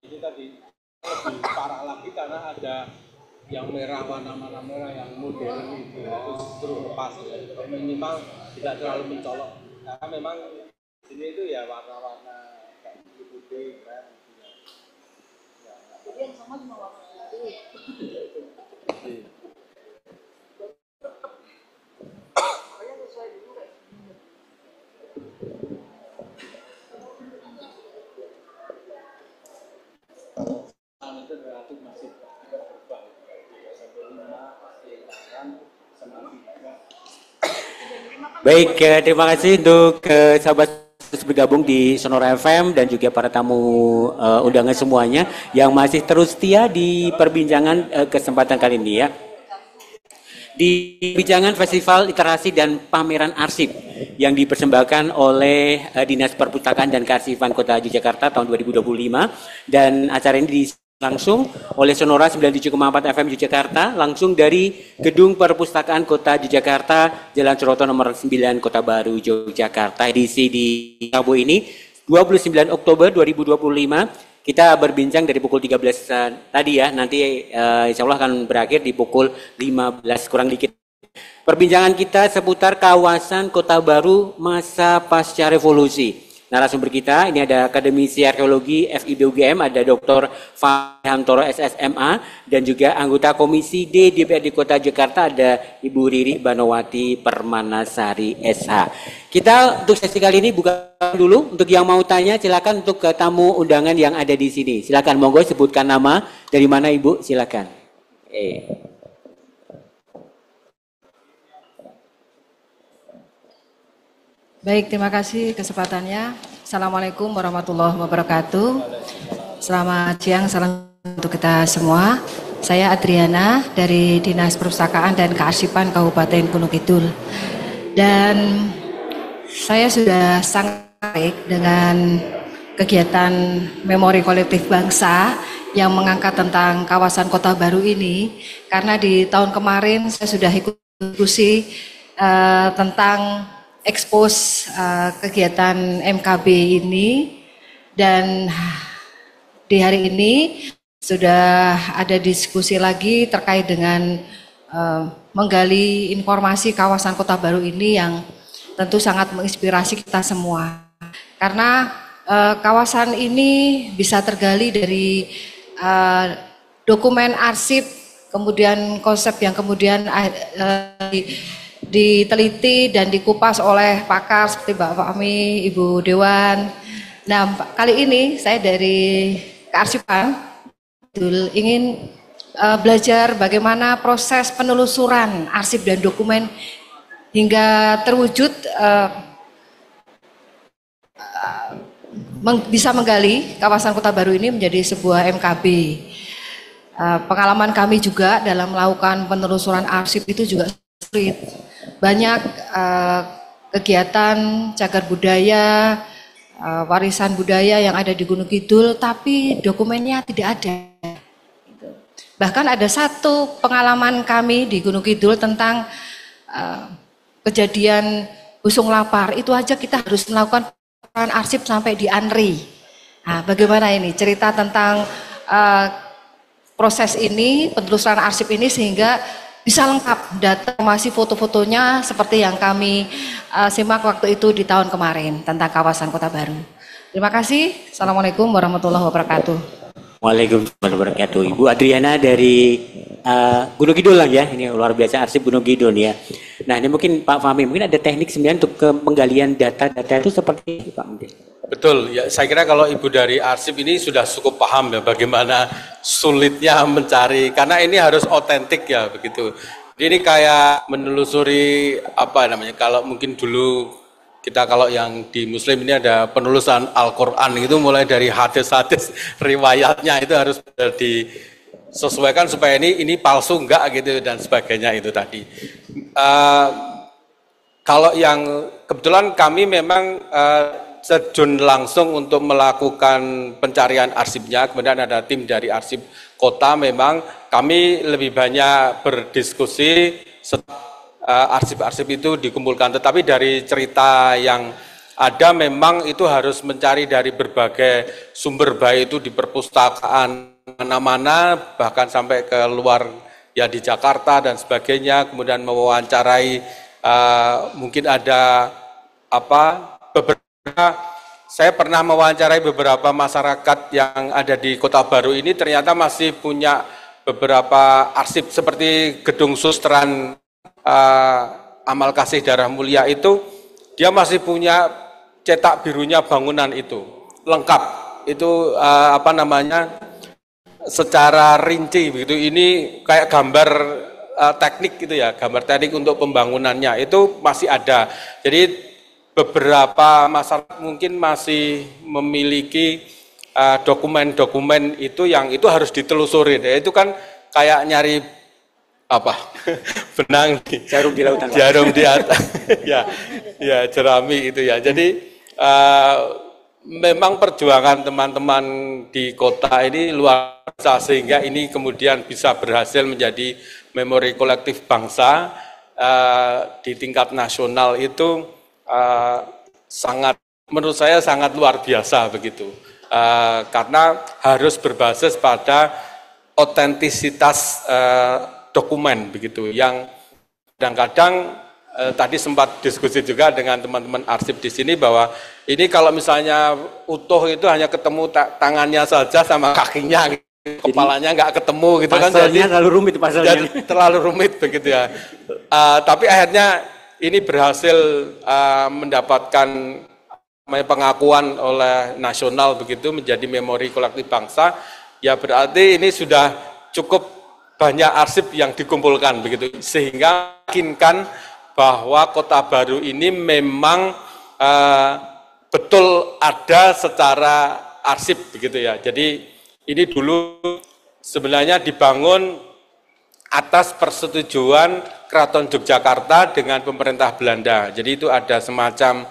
Ini tadi lebih parah lagi karena ada yang merah, warna merah yang modern itu terus lepas minimal tidak terlalu mencolok karena memang sini itu ya warna-warna kayak putih kan. Jadi yang sama cuma warna putih. Makanya sesuai dulu kayak gini. Itu relatif masih tidak berubah. 3-5 pasti akan semakin juga. Baik, terima kasih untuk sahabat bergabung di Sonora FM dan juga para tamu undangan semuanya yang masih terus setia di perbincangan kesempatan kali ini ya. Di perbincangan Festival Literasi dan Pameran Arsip yang dipersembahkan oleh Dinas Perpustakaan dan Kearsipan Kota Yogyakarta tahun 2025 dan acara ini langsung oleh Sonora 97,4 FM Yogyakarta langsung dari Gedung Perpustakaan Kota Yogyakarta, Jalan Suroto nomor 9 Kota Baru Yogyakarta. Edisi di Rabu ini 29 Oktober 2025 kita berbincang dari pukul 13 tadi ya, nanti insya Allah akan berakhir di pukul 15 kurang dikit. Perbincangan kita seputar kawasan Kota Baru masa pasca revolusi. Narasumber kita ini ada akademisi arkeologi FIB UGM, ada Dr. Fahantoro SSMA dan juga anggota Komisi D DPRD Kota Jakarta ada Ibu Riri Banowati Permanasari SH. Kita untuk sesi kali ini buka dulu, untuk yang mau tanya silakan untuk ke tamu undangan yang ada di sini. Silakan monggo sebutkan nama, dari mana Ibu, silakan. Baik, terima kasih kesempatannya. Assalamualaikum warahmatullahi wabarakatuh. Selamat siang, salam untuk kita semua. Saya Adriana dari Dinas Perpustakaan dan Kearsipan Kabupaten Gunung Kidul. Dan saya sudah sangat baik dengan kegiatan Memori Kolektif Bangsa yang mengangkat tentang kawasan Kota Baru ini. Karena di tahun kemarin saya sudah ikut diskusi tentang ekspos kegiatan MKB ini, dan di hari ini sudah ada diskusi lagi terkait dengan menggali informasi kawasan Kota Baru ini yang tentu sangat menginspirasi kita semua. Karena kawasan ini bisa tergali dari dokumen arsip, kemudian konsep yang kemudian diteliti dan dikupas oleh pakar seperti Mbak Fahmi, Ibu Dewan. Nah, kali ini saya dari Kearsipan ingin belajar bagaimana proses penelusuran arsip dan dokumen hingga terwujud bisa menggali kawasan Kota Baru ini menjadi sebuah MKB. Pengalaman kami juga dalam melakukan penelusuran arsip itu juga sulit. Banyak kegiatan cagar budaya, warisan budaya yang ada di Gunung Kidul, tapi dokumennya tidak ada. Bahkan ada satu pengalaman kami di Gunung Kidul tentang kejadian busung lapar, itu aja kita harus melakukan arsip sampai di ANRI. Nah, bagaimana ini cerita tentang proses ini, penelusuran arsip ini sehingga bisa lengkap data informasi foto-fotonya seperti yang kami simak waktu itu di tahun kemarin tentang kawasan Kota Baru. Terima kasih. Assalamualaikum warahmatullahi wabarakatuh. Waalaikumsalam warahmatullahi wabarakatuh. Ibu Adriana dari Gunung Kidul lah ya, ini luar biasa arsip Gunung Kidul ya. Nah ini mungkin Pak Fahmi, mungkin ada teknik sebenarnya untuk penggalian data-data itu seperti itu Pak mungkin. Betul, ya saya kira kalau Ibu dari arsip ini sudah cukup paham ya bagaimana sulitnya mencari, karena ini harus otentik ya begitu. Ini kayak menelusuri apa namanya, kalau mungkin dulu kita kalau yang di Muslim ini ada penelusuran Al-Quran itu mulai dari hadis-hadis riwayatnya itu harus disesuaikan supaya ini palsu enggak gitu dan sebagainya itu tadi. Kalau yang kebetulan kami memang terjun langsung untuk melakukan pencarian arsipnya, kemudian ada tim dari arsip kota, memang kami lebih banyak berdiskusi arsip-arsip itu dikumpulkan, tetapi dari cerita yang ada memang itu harus mencari dari berbagai sumber, baik itu di perpustakaan mana-mana, bahkan sampai ke luar ya di Jakarta dan sebagainya, kemudian mewawancarai mungkin ada beberapa. Saya pernah mewawancarai beberapa masyarakat yang ada di Kota Baru ini, ternyata masih punya beberapa arsip seperti Gedung Sustran Amal Kasih Darah Mulia itu, dia masih punya cetak birunya bangunan itu lengkap, itu secara rinci begitu. Ini kayak gambar teknik gitu ya, gambar teknik untuk pembangunannya itu masih ada. Jadi beberapa masyarakat mungkin masih memiliki dokumen-dokumen itu yang itu harus ditelusuri. Ya, itu kan kayak nyari benang di jarum di lautan. Jarum di atas. ya jerami itu ya. Jadi memang perjuangan teman-teman di kota ini luar biasa sehingga ini kemudian bisa berhasil menjadi memori kolektif bangsa di tingkat nasional itu. Menurut saya sangat luar biasa begitu, karena harus berbasis pada otentisitas dokumen begitu, yang kadang-kadang tadi sempat diskusi juga dengan teman-teman arsip di sini bahwa ini kalau misalnya utuh itu hanya ketemu tangannya saja sama kakinya, kepalanya nggak ketemu gitu kan, jadi terlalu rumit pasalnya. Terlalu rumit begitu ya. Tapi akhirnya ini berhasil mendapatkan pengakuan oleh nasional begitu, menjadi memori kolektif bangsa. Ya berarti ini sudah cukup banyak arsip yang dikumpulkan begitu, sehingga meyakinkan bahwa Kota Baru ini memang betul ada secara arsip begitu ya. Jadi ini dulu sebenarnya dibangun atas persetujuan Keraton Yogyakarta dengan pemerintah Belanda. Jadi itu ada semacam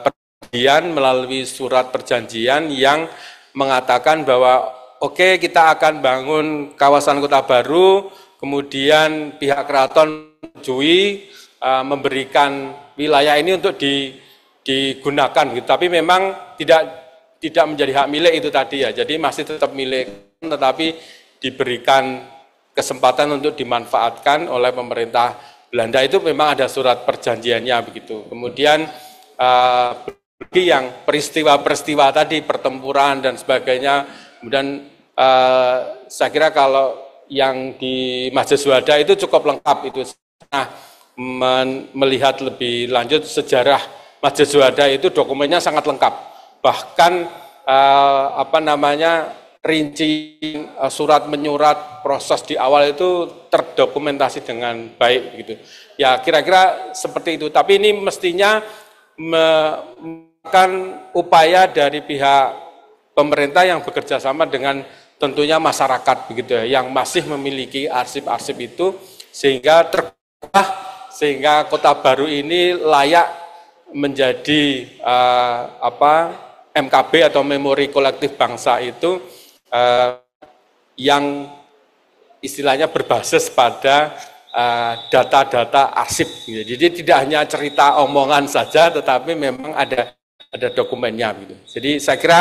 perjanjian melalui surat perjanjian yang mengatakan bahwa oke, kita akan bangun kawasan Kota Baru, kemudian pihak keraton menyetujui memberikan wilayah ini untuk digunakan gitu. Tapi memang tidak menjadi hak milik itu tadi ya. Jadi masih tetap milik, tetapi diberikan kesempatan untuk dimanfaatkan oleh pemerintah Belanda. Itu memang ada surat perjanjiannya begitu. Kemudian yang peristiwa-peristiwa tadi, pertempuran dan sebagainya, kemudian saya kira kalau yang di Masjid Syuhada itu cukup lengkap itu. Nah, melihat lebih lanjut sejarah Masjid Syuhada itu dokumennya sangat lengkap. Bahkan rinci surat menyurat proses di awal itu terdokumentasi dengan baik gitu. Ya kira-kira seperti itu. Tapi ini mestinya merupakan upaya dari pihak pemerintah yang bekerja sama dengan tentunya masyarakat begitu ya, yang masih memiliki arsip-arsip itu sehingga sehingga Kota Baru ini layak menjadi MKB atau memori kolektif bangsa itu yang istilahnya berbasis pada data-data arsip. Jadi tidak hanya cerita omongan saja, tetapi memang ada dokumennya. Gitu. Jadi saya kira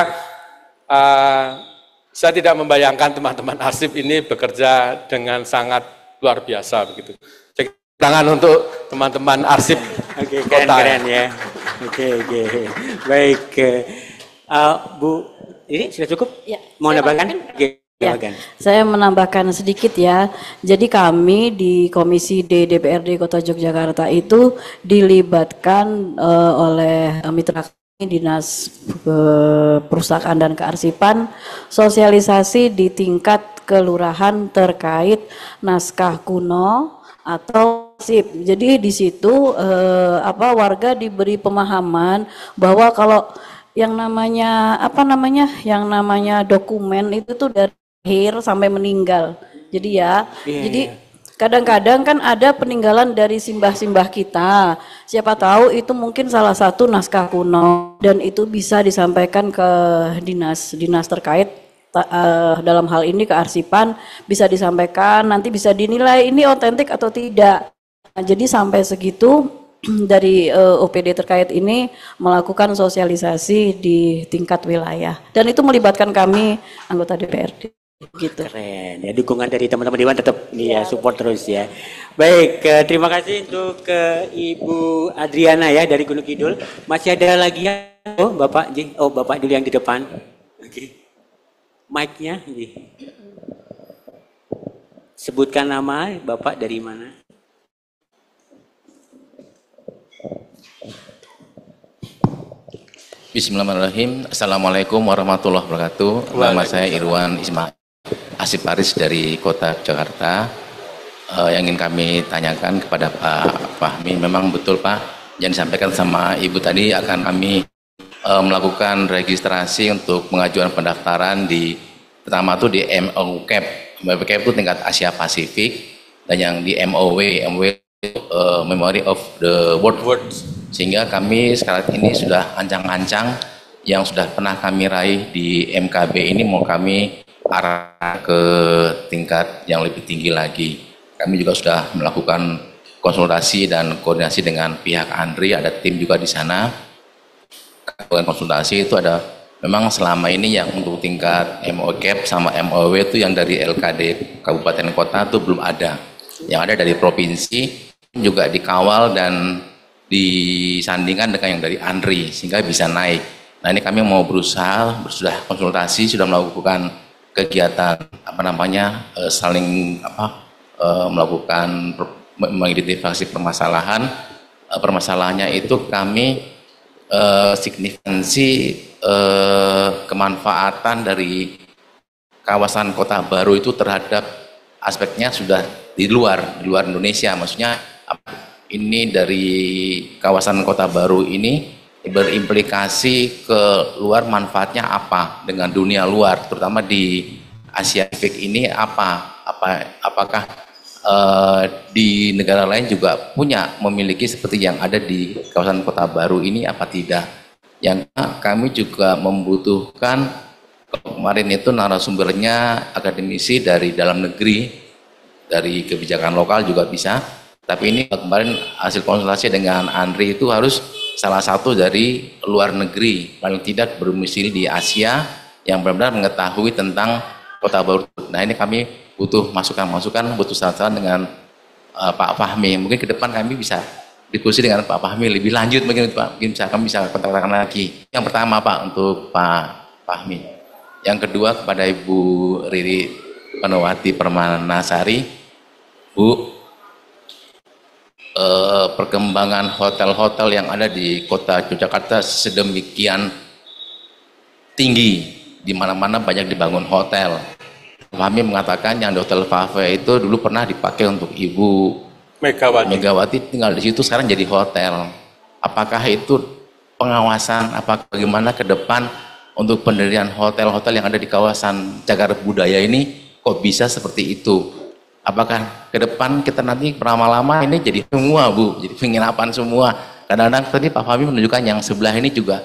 saya tidak membayangkan teman-teman arsip ini bekerja dengan sangat luar biasa begitu. Tangan untuk teman-teman arsip. Oke, keren ya. Oke. Baik, Bu, ini sudah cukup? Ya, Mau nambahkan? Ya, saya menambahkan sedikit ya. Jadi kami di Komisi D DPRD Kota Yogyakarta itu dilibatkan oleh mitra kami Dinas Perpustakaan dan Kearsipan, sosialisasi di tingkat kelurahan terkait naskah kuno atau arsip. Jadi di situ warga diberi pemahaman bahwa kalau yang namanya dokumen itu tuh dari lahir sampai meninggal. Jadi kadang-kadang kan ada peninggalan dari simbah-simbah kita. Siapa tahu itu mungkin salah satu naskah kuno dan itu bisa disampaikan ke dinas terkait dalam hal ini kearsipan, bisa disampaikan, nanti bisa dinilai ini otentik atau tidak. Nah, jadi sampai segitu dari OPD terkait ini melakukan sosialisasi di tingkat wilayah dan itu melibatkan kami anggota DPRD. Gitu. Keren ya, dukungan dari teman-teman Dewan tetap support terus ya. Baik, terima kasih untuk Ibu Adriana ya dari Gunung Kidul. Masih ada lagi ya? Bapak dulu yang di depan. Oke. Mic-nya sebutkan nama Bapak dari mana? Bismillahirrahmanirrahim. Assalamualaikum warahmatullahi wabarakatuh. Nama saya Irwan Ismail Asif Paris dari Kota Jakarta. Yang ingin kami tanyakan kepada Pak Fahmi, memang betul Pak yang disampaikan sama Ibu tadi akan kami melakukan registrasi untuk pengajuan pendaftaran pertama itu di MOCAP. MOCAP itu tingkat Asia Pasifik dan yang di MOW Memory of the World. Sehingga kami sekarang ini sudah ancang-ancang yang sudah pernah kami raih di MKB ini mau kami arah ke tingkat yang lebih tinggi lagi. Kami juga sudah melakukan konsultasi dan koordinasi dengan pihak ANRI, ada tim juga di sana. Konsultasi itu ada memang selama ini yang untuk tingkat MOCAP sama MOW itu yang dari LKD Kabupaten Kota itu belum ada. Yang ada dari provinsi juga dikawal dan disandingkan dengan yang dari ANRI sehingga bisa naik. Nah ini kami mau berusaha, sudah konsultasi, sudah melakukan kegiatan melakukan mengidentifikasi permasalahan. Permasalahannya itu kami signifikansi kemanfaatan dari kawasan Kota Baru itu terhadap aspeknya sudah di luar Indonesia, maksudnya ini dari kawasan Kota Baru ini berimplikasi ke luar, manfaatnya apa dengan dunia luar, terutama di Asia Pasifik ini apakah di negara lain juga memiliki seperti yang ada di kawasan Kota Baru ini apa tidak. Yang kami juga membutuhkan kemarin itu narasumbernya akademisi dari dalam negeri, dari kebijakan lokal juga bisa. Tapi ini kemarin hasil konsultasi dengan ANRI itu harus salah satu dari luar negeri, paling tidak berdomisili di Asia yang benar-benar mengetahui tentang Kota Baru. Nah ini kami butuh masukan-masukan, butuh saran-saran dengan Pak Fahmi. Mungkin ke depan kami bisa diskusi dengan Pak Fahmi lebih lanjut, mungkin Pak, kami bisa kontak-kontakan lagi. Yang pertama Pak untuk Pak Fahmi. Yang kedua kepada Ibu Riri Penawati Permanasari, Bu. Perkembangan hotel-hotel yang ada di Kota Yogyakarta sedemikian tinggi, di mana-mana banyak dibangun hotel. Kami mengatakan yang di Hotel Fave itu dulu pernah dipakai untuk Ibu Megawati tinggal di situ, sekarang jadi hotel. Apakah itu pengawasan, bagaimana ke depan untuk pendirian hotel-hotel yang ada di kawasan Cagar Budaya ini kok bisa seperti itu? Apakah ke depan kita nanti lama-lama ini jadi semua Bu, jadi penginapan semua. Kadang-kadang tadi Pak Fahmi menunjukkan yang sebelah ini juga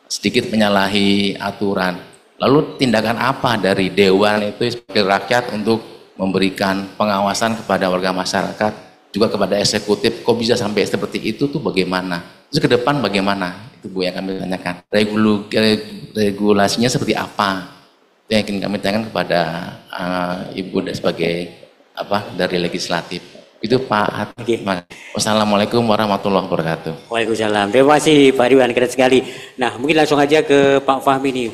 sedikit menyalahi aturan. Lalu tindakan apa dari Dewan itu sebagai rakyat untuk memberikan pengawasan kepada warga masyarakat, juga kepada eksekutif, kok bisa sampai seperti itu tuh bagaimana? Terus ke depan bagaimana? Itu Bu yang kami tanyakan. Regulasinya seperti apa? Itu yang ingin kami tanyakan kepada Ibu sebagai dari legislatif. Itu Pak Hati. Wassalamualaikum warahmatullahi wabarakatuh. Waalaikumsalam. Terima kasih Pak Ridwan, keren sekali. Nah, mungkin langsung aja ke Pak Fahmi nih.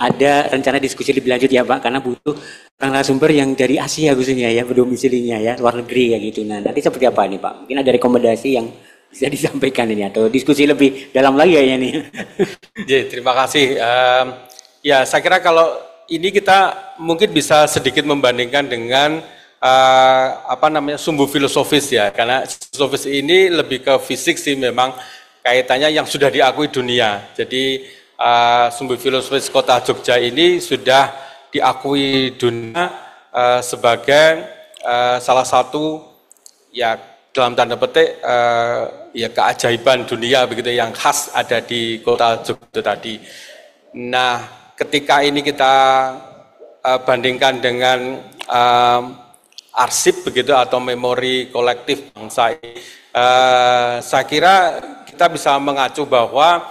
Ada rencana diskusi lebih lanjut ya Pak, karena butuh orang narasumber yang dari Asia khususnya ya, berdomisilinya ya, luar negeri ya gitu. Nah, nanti seperti apa nih Pak? Mungkin ada rekomendasi yang bisa disampaikan ini atau diskusi lebih dalam lagi kayaknya nih. Terima kasih. Ya, saya kira kalau ini kita mungkin bisa sedikit membandingkan dengan sumbu filosofis ya, karena filosofis ini lebih ke fisik sih memang kaitannya yang sudah diakui dunia. Jadi sumbu filosofis Kota Jogja ini sudah diakui dunia sebagai salah satu ya dalam tanda petik ya keajaiban dunia begitu yang khas ada di Kota Jogja tadi. Nah, ketika ini kita bandingkan dengan arsip begitu atau memori kolektif bangsa ini, saya kira kita bisa mengacu bahwa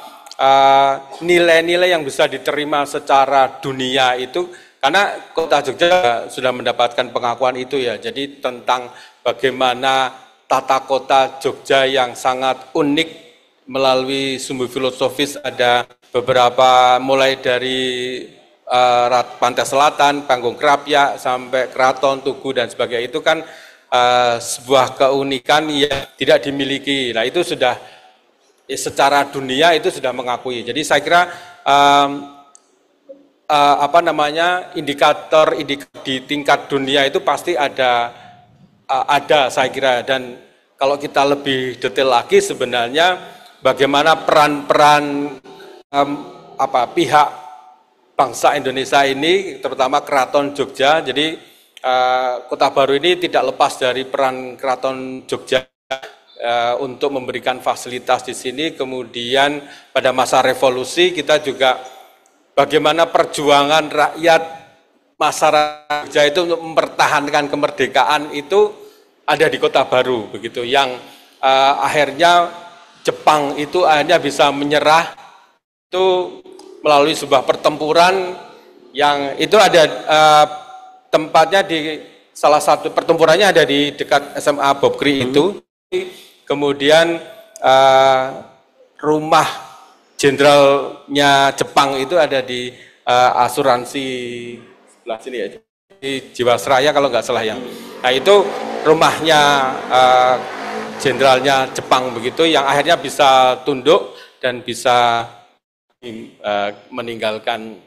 nilai-nilai yang bisa diterima secara dunia itu, karena Kota Jogja sudah mendapatkan pengakuan itu ya, jadi tentang bagaimana tata kota Jogja yang sangat unik melalui sumbu filosofis ada beberapa, mulai dari Pantai Selatan, Panggung Krapyak, sampai Keraton, Tugu dan sebagainya, itu kan sebuah keunikan yang tidak dimiliki. Nah itu sudah secara dunia itu sudah mengakui. Jadi saya kira indikator di tingkat dunia itu pasti ada saya kira. Dan kalau kita lebih detail lagi sebenarnya bagaimana peran-peran pihak bangsa Indonesia ini, terutama Keraton Jogja. Jadi Kota Baru ini tidak lepas dari peran Keraton Jogja untuk memberikan fasilitas di sini. Kemudian pada masa revolusi kita juga bagaimana perjuangan rakyat masyarakat Jogja itu untuk mempertahankan kemerdekaan itu ada di Kota Baru begitu, yang akhirnya Jepang itu akhirnya bisa menyerah itu melalui sebuah pertempuran yang itu ada tempatnya di salah satu pertempurannya ada di dekat SMA Bob Kri itu. Kemudian rumah jenderalnya Jepang itu ada di asuransi sebelah sini ya, di Jiwasraya kalau nggak salah ya. Nah itu rumahnya jenderalnya Jepang begitu, yang akhirnya bisa tunduk dan bisa meninggalkan,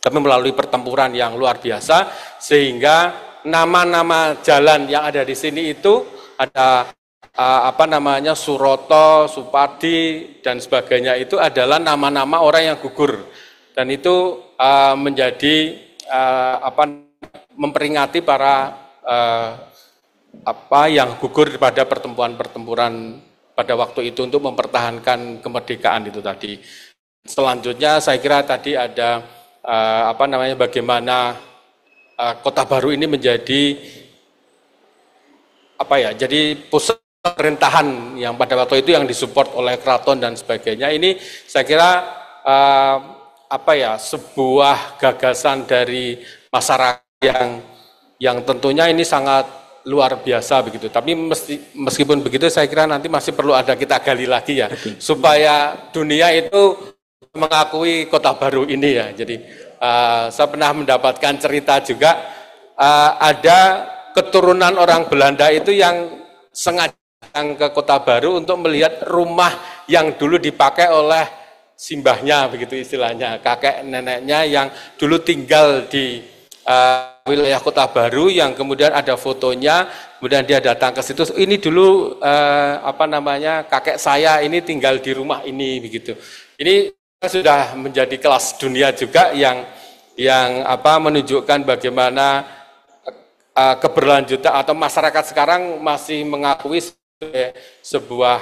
tapi melalui pertempuran yang luar biasa, sehingga nama-nama jalan yang ada di sini itu ada Suroto, Supadi dan sebagainya, itu adalah nama-nama orang yang gugur, dan itu menjadi memperingati para yang gugur pada pertempuran pada waktu itu untuk mempertahankan kemerdekaan itu tadi. Selanjutnya saya kira tadi ada bagaimana Kota Baru ini menjadi jadi pusat pemerintahan yang pada waktu itu yang disupport oleh keraton dan sebagainya. Ini saya kira sebuah gagasan dari masyarakat yang tentunya ini sangat luar biasa begitu. Tapi meskipun begitu saya kira nanti masih perlu ada kita gali lagi ya, supaya dunia itu mengakui Kota Baru ini ya. Jadi saya pernah mendapatkan cerita juga, ada keturunan orang Belanda itu yang sengaja ke Kota Baru untuk melihat rumah yang dulu dipakai oleh simbahnya begitu istilahnya, kakek neneknya yang dulu tinggal di wilayah Kota Baru, yang kemudian ada fotonya, kemudian dia datang ke situ, ini dulu kakek saya ini tinggal di rumah ini begitu. Ini sudah menjadi kelas dunia juga yang menunjukkan bagaimana keberlanjutan atau masyarakat sekarang masih mengakui sebuah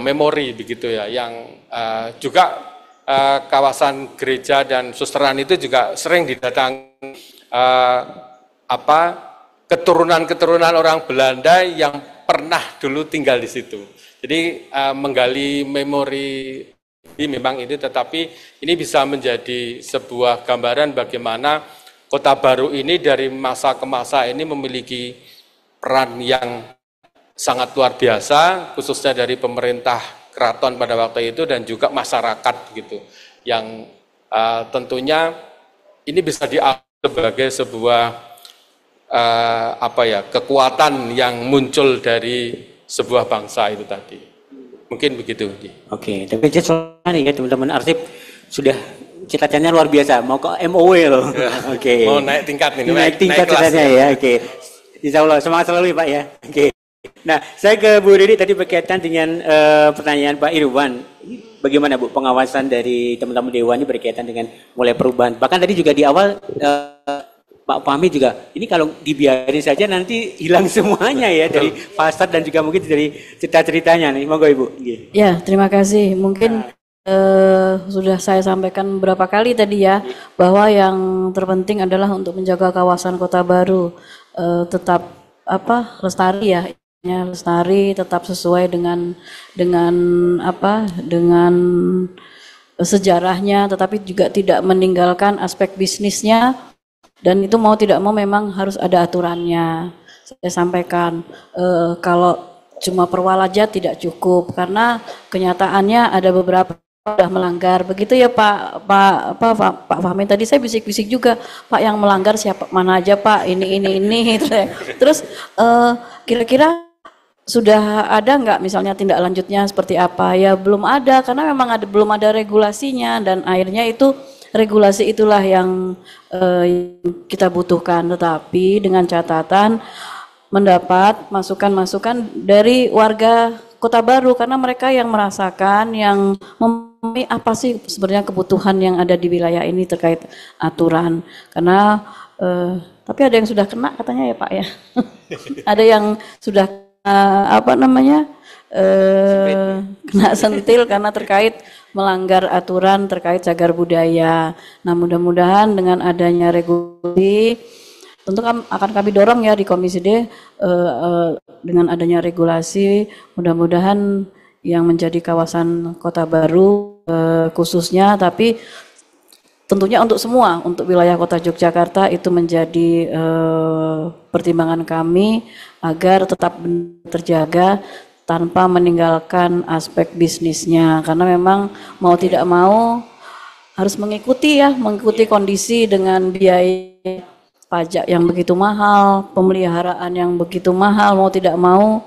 memori begitu ya, yang juga kawasan gereja dan susteran itu juga sering didatangi keturunan-keturunan orang Belanda yang pernah dulu tinggal di situ. Jadi menggali memori ini memang ini, tetapi ini bisa menjadi sebuah gambaran bagaimana Kota Baru ini dari masa ke masa ini memiliki peran yang sangat luar biasa, khususnya dari pemerintah keraton pada waktu itu dan juga masyarakat gitu, yang tentunya ini bisa dianggap sebagai sebuah kekuatan yang muncul dari sebuah bangsa itu tadi. Mungkin begitu. Oke, tapi soalnya ya teman-teman arsip sudah cita-citanya luar biasa, mau ke MOW loh. Oke. Mau naik tingkat nih, naik tingkat cita-citanya ya. Oke. Insya Allah semangat selalu Pak ya. Oke. Nah, saya ke Bu Didi tadi berkaitan dengan pertanyaan Pak Irwan. Bagaimana Bu pengawasan dari teman-teman Dewan ini berkaitan dengan mulai perubahan. Bahkan tadi juga di awal Pak Fahmi juga, ini kalau dibiarin saja nanti hilang semuanya ya dari pasar dan juga mungkin dari cerita-ceritanya nih. Monggo Ibu. Ya, terima kasih. Mungkin sudah saya sampaikan berapa kali tadi ya, bahwa yang terpenting adalah untuk menjaga kawasan Kota Baru tetap lestari ya, lestari, tetap sesuai dengan sejarahnya, tetapi juga tidak meninggalkan aspek bisnisnya. Dan itu mau tidak mau memang harus ada aturannya. Saya sampaikan kalau cuma perwalaja tidak cukup karena kenyataannya ada beberapa sudah melanggar. Begitu ya Pak Fahmi tadi saya bisik-bisik juga, Pak yang melanggar siapa mana aja Pak ini. Terus kira-kira sudah ada nggak misalnya tindak lanjutnya seperti apa? Ya belum ada karena memang belum ada regulasinya dan akhirnya itu regulasi itulah yang kita butuhkan, tetapi dengan catatan mendapat masukan-masukan dari warga Kota Baru karena mereka yang merasakan, yang memahami apa sih sebenarnya kebutuhan yang ada di wilayah ini terkait aturan. Karena tapi ada yang sudah kena katanya ya Pak ya. Ada yang sudah kena sentil karena terkait melanggar aturan terkait cagar budaya. Nah mudah-mudahan dengan adanya regulasi, tentu akan kami dorong ya di Komisi D dengan adanya regulasi, mudah-mudahan yang menjadi kawasan Kota Baru khususnya, tapi tentunya untuk semua, untuk wilayah Kota Yogyakarta itu menjadi pertimbangan kami agar tetap terjaga tanpa meninggalkan aspek bisnisnya, karena memang mau tidak mau harus mengikuti kondisi dengan biaya pajak yang begitu mahal, pemeliharaan yang begitu mahal, mau tidak mau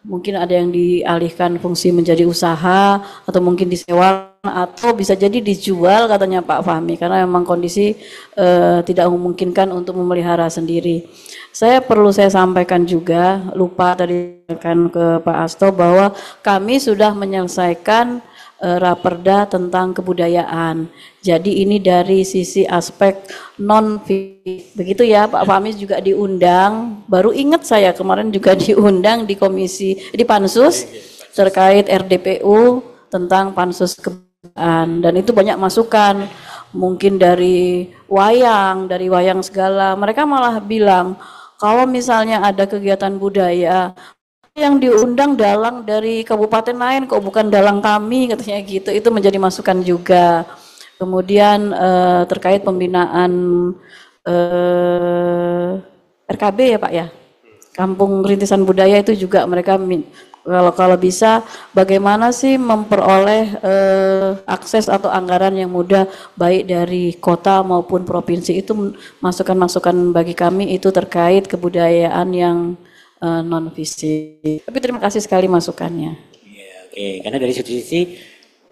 mungkin ada yang dialihkan fungsi menjadi usaha atau mungkin disewa atau bisa jadi dijual katanya Pak Fahmi karena memang kondisi tidak memungkinkan untuk memelihara sendiri. Saya sampaikan juga, lupa tadi kan ke Pak Asto bahwa kami sudah menyelesaikan raperda tentang kebudayaan. Jadi ini dari sisi aspek begitu ya Pak Fahmi juga diundang. Baru ingat saya kemarin juga diundang di Pansus terkait RDPU tentang Pansus kebudayaan dan itu banyak masukan. Mungkin dari wayang segala. Mereka malah bilang kalau misalnya ada kegiatan budaya yang diundang dalang dari kabupaten lain kok bukan dalang kami katanya gitu, itu menjadi masukan juga. Kemudian terkait pembinaan RKB ya Pak ya, Kampung Rintisan Budaya itu juga mereka kalau bisa bagaimana sih memperoleh akses atau anggaran yang mudah baik dari kota maupun provinsi, itu masukan-masukan bagi kami itu terkait kebudayaan yang non fisik. Tapi terima kasih sekali masukannya. Ya, oke, karena dari sisi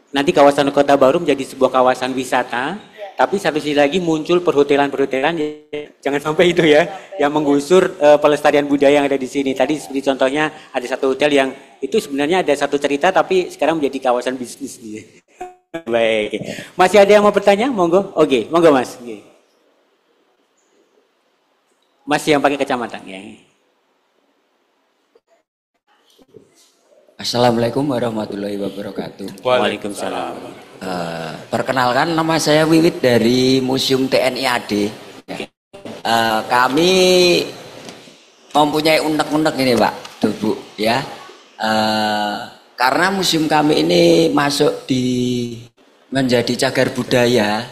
nanti kawasan Kota Baru menjadi sebuah kawasan wisata, tapi satu sisi lagi muncul perhotelan-perhotelan, jangan sampai itu ya, yang menggusur pelestarian budaya yang ada di sini. Tadi seperti contohnya ada satu hotel yang itu sebenarnya ada satu cerita tapi sekarang menjadi kawasan bisnis. Baik, masih ada yang mau bertanya? Monggo. Oke, monggo Mas. Masih yang pakai kacamata ya. Assalamualaikum warahmatullahi wabarakatuh. Waalaikumsalam. Perkenalkan, nama saya Wiwit dari Museum TNI AD. Kami mempunyai unek-unek ini Pak, tuh Bu ya. Karena museum kami ini masuk menjadi cagar budaya,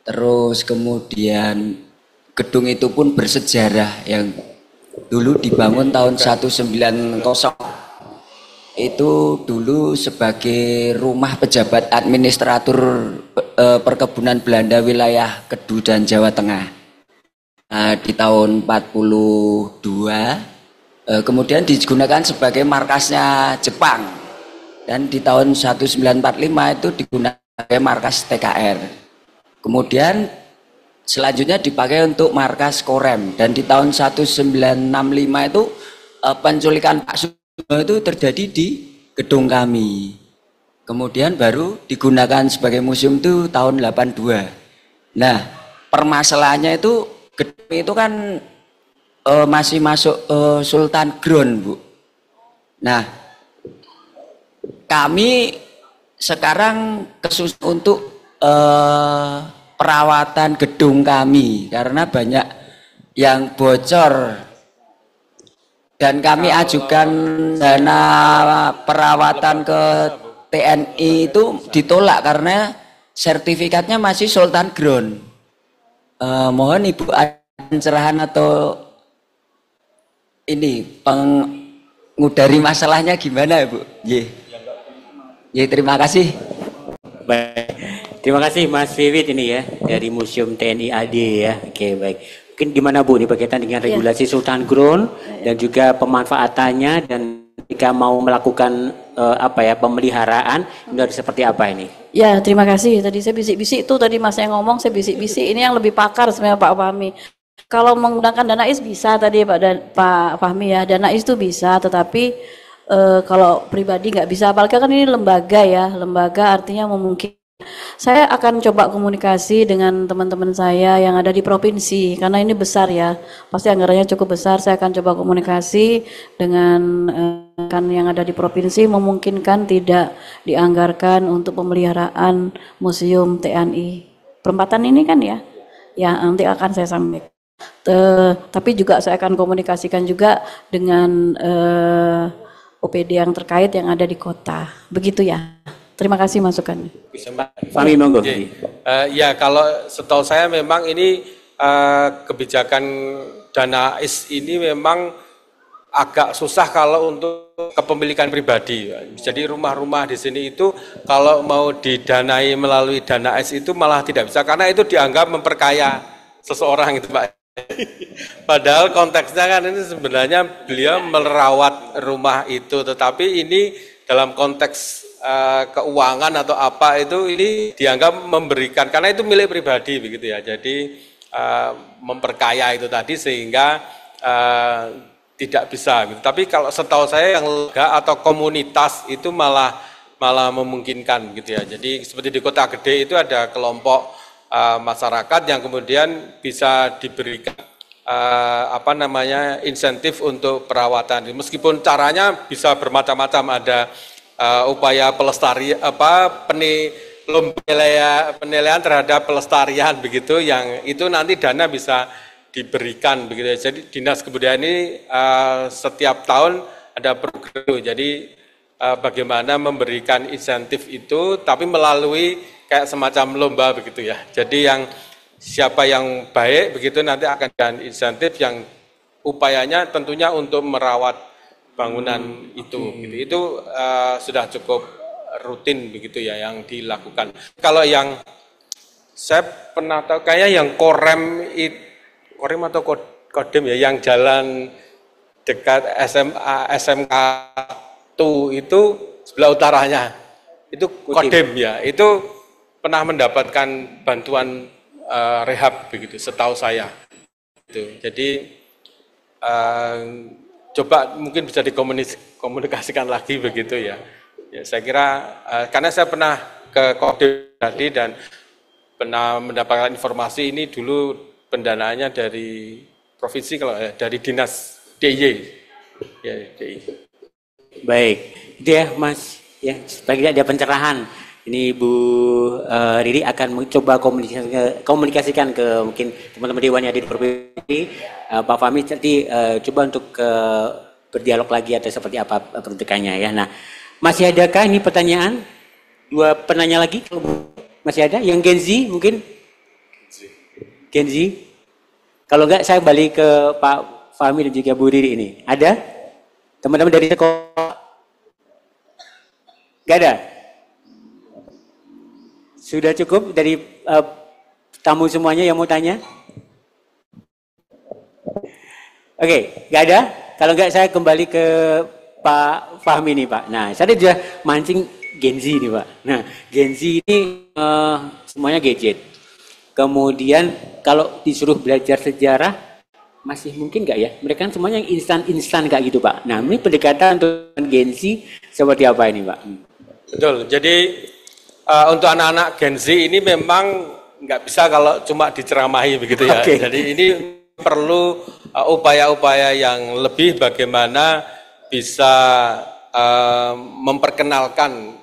terus kemudian gedung itu pun bersejarah yang dulu dibangun tahun 190. Itu dulu sebagai rumah pejabat administratur perkebunan Belanda wilayah Kedu dan Jawa Tengah. Di tahun 42 kemudian digunakan sebagai markasnya Jepang, dan di tahun 1945 itu digunakan sebagai markas TKR. Kemudian selanjutnya dipakai untuk markas Korem, dan di tahun 1965 itu penculikan Pak Sugeng itu terjadi di gedung kami. Kemudian baru digunakan sebagai museum itu tahun 82. Nah, permasalahannya itu gedung itu kan masih masuk Sultan Ground, Bu. Nah, kami sekarang kesusahan untuk perawatan gedung kami karena banyak yang bocor. Dan kami ajukan dana perawatan ke TNI itu ditolak karena sertifikatnya masih Sultan Ground. Mohon Ibu ada pencerahan atau ini pengudari masalahnya gimana Ibu? Terima kasih. Baik, terima kasih Mas Wiwit ini ya dari Museum TNI AD ya. Oke, baik. Mungkin gimana Bu ini berkaitan dengan regulasi Sultan Ground dan juga pemanfaatannya, dan jika mau melakukan pemeliharaan ini harus seperti apa ini? Ya, terima kasih. Tadi saya bisik-bisik itu tadi Mas yang ngomong, saya bisik-bisik. Ini yang lebih pakar sebenarnya Pak Fahmi. Kalau menggunakan dana IS bisa tadi Pak Fahmi ya, dana IS itu bisa, tetapi kalau pribadi nggak bisa. Apalagi kan ini lembaga ya, lembaga artinya memungkinkan. Saya akan coba komunikasi dengan teman-teman saya yang ada di provinsi, karena ini besar ya, pasti anggarannya cukup besar. Saya akan coba komunikasi dengan kan yang ada di provinsi, memungkinkan tidak dianggarkan untuk pemeliharaan museum TNI perempatan ini kan ya, nanti akan saya sampaikan. Tapi juga saya akan komunikasikan juga dengan OPD yang terkait yang ada di kota, begitu ya. Terima kasih masukannya. Fahmi monggo. Ya, kalau setahu saya memang ini kebijakan dana IS ini memang agak susah kalau untuk kepemilikan pribadi. Jadi rumah-rumah di sini itu kalau mau didanai melalui dana IS itu malah tidak bisa, karena itu dianggap memperkaya seseorang itu Pak. Padahal konteksnya kan ini sebenarnya beliau merawat rumah itu, tetapi ini dalam konteks keuangan atau apa itu ini dianggap memberikan, karena itu milik pribadi begitu ya. Jadi memperkaya itu tadi sehingga tidak bisa gitu. Tapi kalau setahu saya yang lega atau komunitas itu malah memungkinkan gitu ya. Jadi seperti di Kota Gede itu ada kelompok masyarakat yang kemudian bisa diberikan insentif untuk perawatan. Meskipun caranya bisa bermacam-macam, ada upaya pelestarian penilaian terhadap pelestarian begitu, yang itu nanti dana bisa diberikan begitu. Jadi Dinas Kebudayaan ini setiap tahun ada program, jadi bagaimana memberikan insentif itu tapi melalui kayak semacam lomba begitu ya. Jadi yang siapa yang baik begitu nanti akan dan insentif yang upayanya tentunya untuk merawat bangunan itu gitu. Itu sudah cukup rutin begitu ya yang dilakukan. Kalau yang saya pernah tahu kayak yang Korem atau Kodem ya, yang jalan dekat SMK itu sebelah utaranya itu Kodem ya, itu pernah mendapatkan bantuan rehab begitu setahu saya itu. Jadi coba mungkin bisa dikomunikasikan lagi begitu ya. Ya saya kira karena saya pernah ke Kodem tadi dan pernah mendapatkan informasi ini dulu pendanaannya dari provinsi, kalau dari dinas DIY ya DIY. Baik, itu ya Mas ya, supaya ada pencerahan ini Ibu Riri akan mencoba komunikasikan ke mungkin teman-teman Dewan yang ada di provinsi. Pak Fahmi nanti coba untuk berdialog lagi atau seperti apa peruntukannya ya. Nah, masih adakah ini pertanyaan? Dua penanya lagi? Masih ada? Yang Gen Z mungkin? Gen Z? Kalau enggak saya balik ke Pak Fahmi dan juga Bu Riri ini. Ada? Teman-teman dari sekolah? Enggak ada? Sudah cukup dari tamu semuanya yang mau tanya? Oke, nggak ada? Kalau nggak saya kembali ke Pak Fahmi nih Pak. Nah, saya sudah mancing Gen Z nih Pak. Nah, Gen Z ini semuanya gadget. Kemudian kalau disuruh belajar sejarah, masih mungkin nggak ya? Mereka kan semuanya yang instan-instan kayak gitu Pak. Nah, ini pendekatan untuk Gen Z seperti apa ini Pak? Betul, jadi untuk anak-anak Gen Z ini memang nggak bisa kalau cuma diceramahi begitu ya. Okay. Jadi ini perlu upaya-upaya yang lebih bagaimana bisa memperkenalkan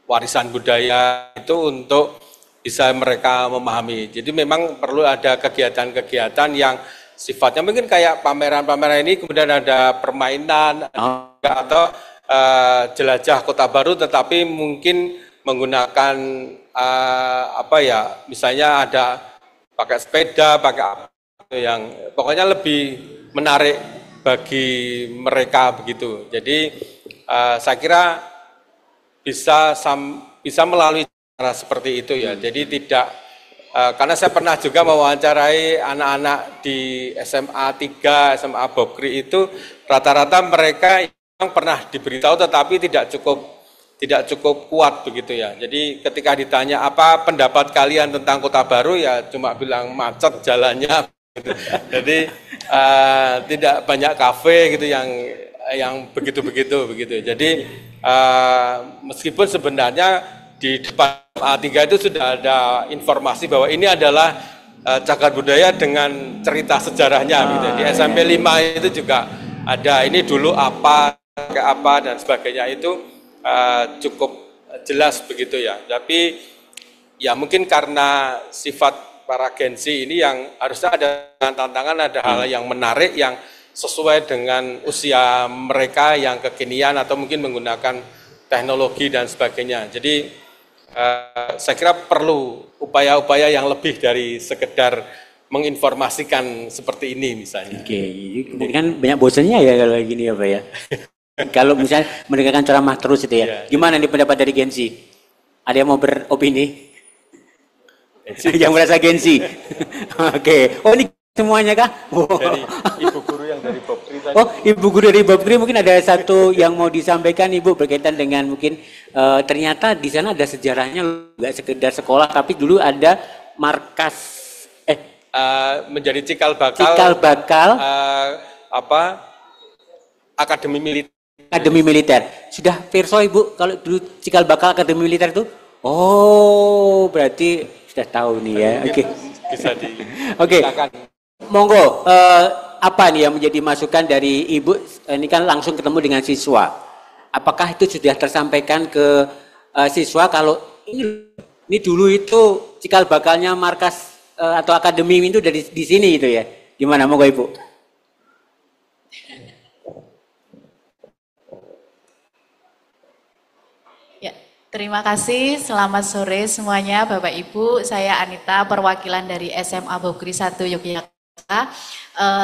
warisan budaya itu untuk bisa mereka memahami. Jadi memang perlu ada kegiatan-kegiatan yang sifatnya mungkin kayak pameran-pameran ini, kemudian ada permainan atau jelajah kota baru, tetapi mungkin menggunakan misalnya ada pakai sepeda, pakai apa yang pokoknya lebih menarik bagi mereka begitu. Jadi saya kira bisa melalui cara seperti itu ya. Jadi tidak karena saya pernah juga mewawancarai anak-anak di SMA 3, SMA Bokri itu rata-rata mereka yang pernah diberitahu tetapi tidak cukup kuat begitu ya. Jadi ketika ditanya apa pendapat kalian tentang Kota Baru ya cuma bilang macet jalannya. Gitu. Jadi tidak banyak kafe gitu yang begitu begitu. Jadi meskipun sebenarnya di depan A3 itu sudah ada informasi bahwa ini adalah cagar budaya dengan cerita sejarahnya gitu. Di SMP 5 itu juga ada ini dulu apa dan sebagainya itu cukup jelas begitu ya. Tapi ya mungkin karena sifat para Gen Z ini yang harusnya ada tantangan, ada hal yang menarik yang sesuai dengan usia mereka yang kekinian atau mungkin menggunakan teknologi dan sebagainya. Jadi saya kira perlu upaya-upaya yang lebih dari sekedar menginformasikan seperti ini misalnya. Oke, ini kan banyak bosannya ya kalau gini ya Pak ya. Kalau misalnya mendengarkan ceramah terus itu ya, gimana nih pendapat dari Gen Z? Ada yang mau beropini? Yang merasa Gen Z? Oke. Oh ini semuanya kah? Dari ibu guru yang dari Bokri tadi. Oh ibu guru dari Bokri mungkin ada satu yang mau disampaikan Ibu berkaitan dengan mungkin ternyata di sana ada sejarahnya nggak sekedar sekolah tapi dulu ada markas menjadi cikal bakal akademi militer. Akademi militer. Sudah perso Ibu kalau dulu cikal bakal akademi militer itu? Oh, berarti sudah tahu nih ya. Oke. Bisa di. Oke. Monggo, apa nih yang menjadi masukan dari Ibu? Ini kan langsung ketemu dengan siswa. Apakah itu sudah tersampaikan ke siswa kalau ini dulu itu cikal bakalnya markas atau akademi itu dari di sini itu ya? Gimana monggo Ibu? Terima kasih, selamat sore semuanya Bapak Ibu, saya Anita, perwakilan dari SMA Bokri 1 Yogyakarta.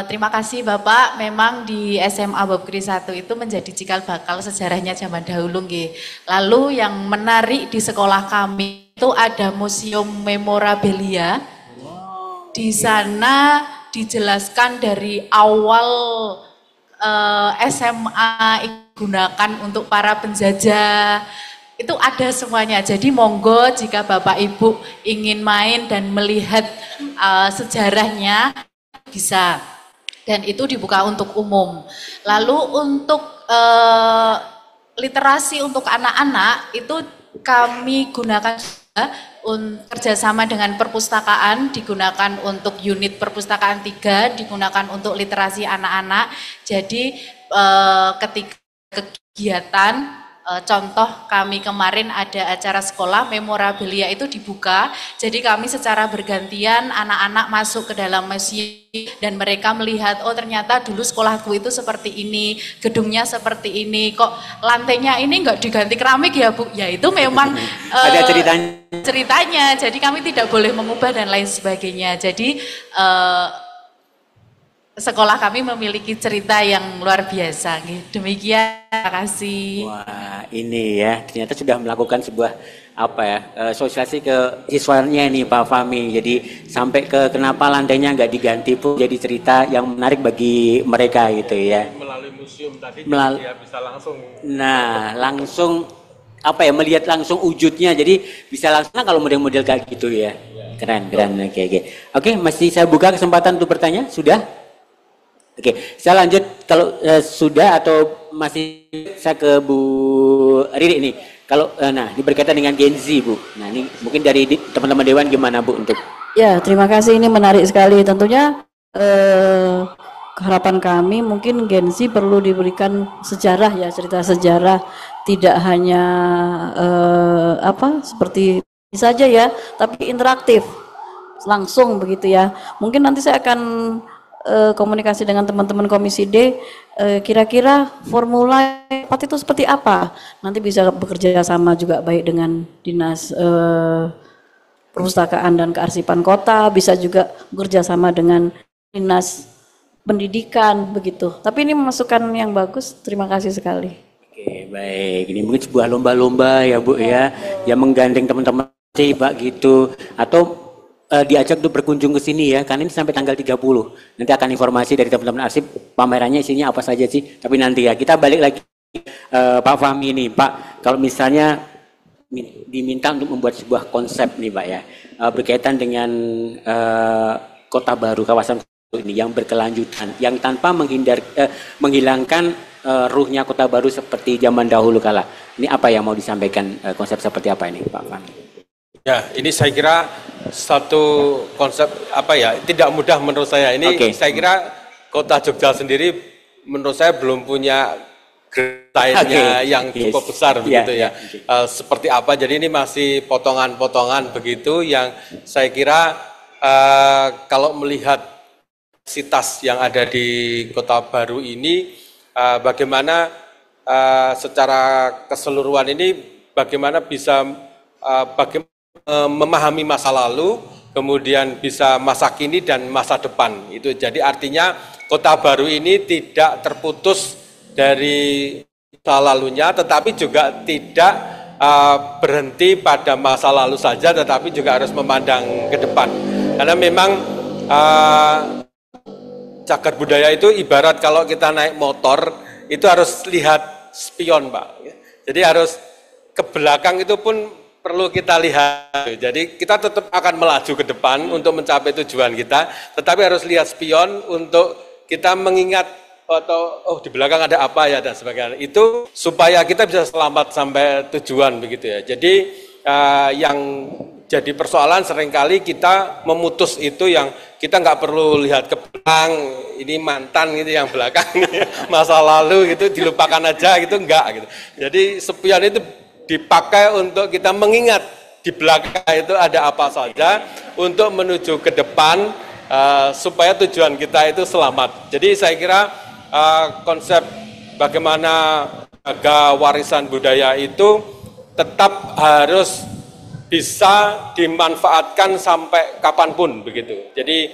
Terima kasih Bapak, memang di SMA Bokri 1 itu menjadi cikal bakal sejarahnya zaman dahulu. Lalu yang menarik di sekolah kami itu ada museum memorabilia. Di sana dijelaskan dari awal SMA digunakan untuk para penjajah, itu ada semuanya. Jadi monggo jika Bapak Ibu ingin main dan melihat sejarahnya bisa. Dan itu dibuka untuk umum. Lalu untuk literasi untuk anak-anak itu kami gunakan kerjasama dengan perpustakaan, digunakan untuk unit perpustakaan 3, digunakan untuk literasi anak-anak. Jadi ketika kegiatan Contoh kami kemarin ada acara sekolah, memorabilia itu dibuka, jadi kami secara bergantian anak-anak masuk ke dalam museum dan mereka melihat, oh ternyata dulu sekolahku itu seperti ini, gedungnya seperti ini, kok lantainya ini enggak diganti keramik ya Bu? Ya itu memang ada ceritanya, jadi kami tidak boleh mengubah dan lain sebagainya. Jadi sekolah kami memiliki cerita yang luar biasa. Demikian, terima kasih. Wah, ini ya ternyata sudah melakukan sebuah sosialisasi ke siswanya ini Pak Fahmi. Jadi sampai ke kenapa lantainya nggak diganti pun jadi cerita yang menarik bagi mereka gitu ya. Melalui museum tadi dia bisa langsung. Nah, langsung melihat langsung wujudnya. Jadi bisa langsung kalau model-model kayak gitu ya. Keren. Oke, masih saya buka kesempatan untuk bertanya. Sudah? Oke, saya lanjut kalau sudah atau masih saya ke Bu Riri ini. Kalau ini berkaitan dengan Gen Z Bu. Nah ini mungkin dari teman-teman Dewan gimana Bu untuk? Ya terima kasih, ini menarik sekali. Tentunya harapan kami mungkin Gen Z perlu diberikan sejarah ya, cerita sejarah, tidak hanya seperti ini saja ya, tapi interaktif langsung begitu ya. Mungkin nanti saya akan komunikasi dengan teman-teman Komisi D, kira-kira formula itu seperti apa? Nanti bisa bekerja sama juga baik dengan Dinas Perpustakaan dan Kearsipan Kota, bisa juga bekerja sama dengan Dinas Pendidikan begitu. Tapi ini masukan yang bagus, terima kasih sekali. Oke, baik. Ini mungkin sebuah lomba-lomba ya Bu ya, yang menggandeng teman-teman Pak gitu, atau diajak untuk berkunjung ke sini ya, karena ini sampai tanggal 30. Nanti akan informasi dari teman-teman arsip, pamerannya isinya apa saja sih. Tapi nanti ya, kita balik lagi Pak Fahmi ini. Pak, kalau misalnya diminta untuk membuat sebuah konsep nih Pak ya, berkaitan dengan kota baru, kawasan ini yang berkelanjutan, yang tanpa menghilangkan ruhnya kota baru seperti zaman dahulu kala. Ini apa yang mau disampaikan, konsep seperti apa ini Pak Fahmi? Ya, ini saya kira satu konsep tidak mudah menurut saya. Ini saya kira Kota Jogja sendiri menurut saya belum punya desainnya yang cukup besar begitu ya. Seperti apa? Jadi ini masih potongan-potongan begitu yang saya kira kalau melihat kapasitas yang ada di Kota Baru ini, bagaimana secara keseluruhan ini bagaimana bisa memahami masa lalu, kemudian bisa masa kini dan masa depan. Itu jadi artinya Kota Baru ini tidak terputus dari masa lalunya, tetapi juga tidak berhenti pada masa lalu saja, tetapi juga harus memandang ke depan. Karena memang cagar budaya itu ibarat kalau kita naik motor itu harus lihat spion Pak. Jadi harus ke belakang itu pun perlu kita lihat. Jadi kita tetap akan melaju ke depan untuk mencapai tujuan kita, tetapi harus lihat spion untuk kita mengingat di belakang ada apa ya dan sebagainya. Itu supaya kita bisa selamat sampai tujuan begitu ya. Jadi yang jadi persoalan seringkali kita memutus itu, yang kita nggak perlu lihat ke belakang, ini mantan gitu, yang belakang masa lalu gitu dilupakan aja gitu, enggak gitu. Jadi spion itu dipakai untuk kita mengingat di belakang itu ada apa saja untuk menuju ke depan supaya tujuan kita itu selamat. Jadi saya kira konsep bagaimana jaga warisan budaya itu tetap harus bisa dimanfaatkan sampai kapanpun begitu. Jadi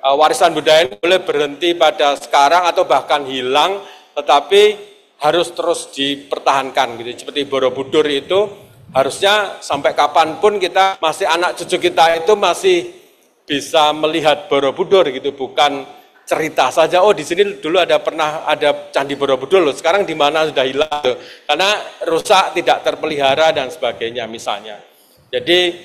warisan budaya ini boleh berhenti pada sekarang atau bahkan hilang, tetapi harus terus dipertahankan gitu. Seperti Borobudur itu harusnya sampai kapanpun kita masih, anak cucu kita itu masih bisa melihat Borobudur gitu, bukan cerita saja. Oh di sini dulu pernah ada Candi Borobudur loh, sekarang di mana sudah hilang loh. Karena rusak, tidak terpelihara dan sebagainya misalnya. Jadi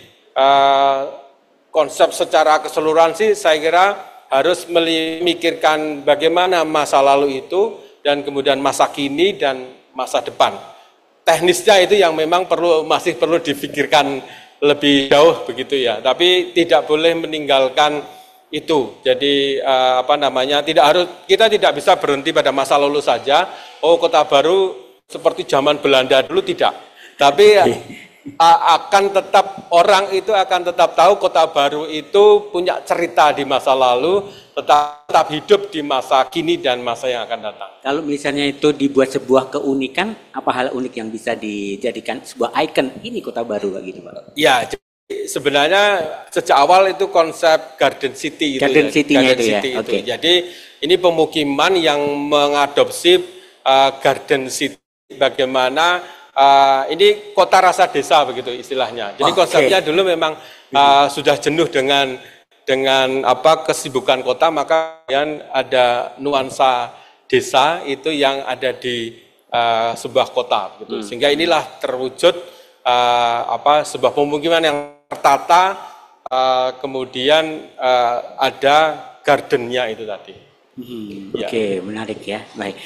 konsep secara keseluruhan sih saya kira harus memikirkan bagaimana masa lalu itu dan kemudian masa kini dan masa depan. Teknisnya itu yang memang masih perlu difikirkan lebih jauh begitu ya. Tapi tidak boleh meninggalkan itu. Jadi kita tidak bisa berhenti pada masa lalu saja. Oh Kota Baru seperti zaman Belanda dulu tidak. Tapi akan tetap orang itu akan tetap tahu Kota Baru itu punya cerita di masa lalu, tetap hidup di masa kini dan masa yang akan datang. Kalau misalnya itu dibuat sebuah keunikan, apa hal unik yang bisa dijadikan sebuah ikon ini Kota Baru gitu Pak? Ya, sebenarnya sejak awal itu konsep Garden City itu. Garden City-nya itu ya. Itu. Jadi ini pemukiman yang mengadopsi Garden City, bagaimana ini kota rasa desa begitu istilahnya. Jadi konsepnya dulu memang sudah jenuh dengan kesibukan kota, maka kemudian ada nuansa desa itu yang ada di sebuah kota gitu. Sehingga inilah terwujud sebuah pemukiman yang tertata, kemudian ada gardennya itu tadi. Oke, menarik ya. Baik,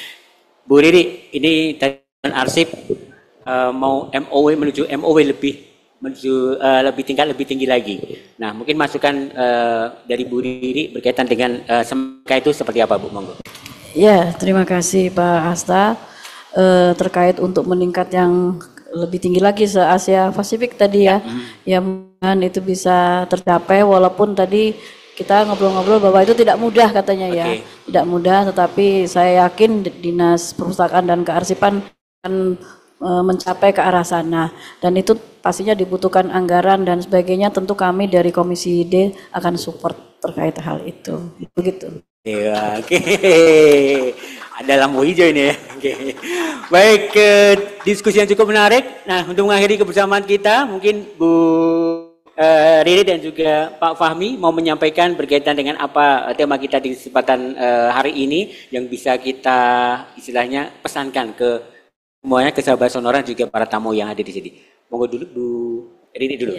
Bu Riri, ini tadi arsip mau MOW menuju MOW lebih tinggi lagi. Nah, mungkin masukan dari Bu Riri berkaitan dengan SMK itu seperti apa, Bu? Monggo. Ya, terima kasih Pak Hasta. Terkait untuk meningkat yang lebih tinggi lagi se Asia Pasifik tadi ya, yang itu bisa tercapai walaupun tadi kita ngobrol-ngobrol bahwa itu tidak mudah katanya ya, tidak mudah, tetapi saya yakin Dinas Perpustakaan dan Kearsipan akan mencapai ke arah sana, dan itu pastinya dibutuhkan anggaran dan sebagainya. Tentu kami dari Komisi D akan support terkait hal itu, begitu. Ya, oke. Ada lampu hijau ini ya. Oke. Baik, diskusi yang cukup menarik. Nah, untuk mengakhiri kebersamaan kita, mungkin Bu Riri dan juga Pak Fahmi mau menyampaikan berkaitan dengan apa tema kita di kesempatan hari ini yang bisa kita istilahnya pesankan ke semuanya, ke sahabat Sonora juga para tamu yang ada di sini. Monggo dulu Bu Riri dulu.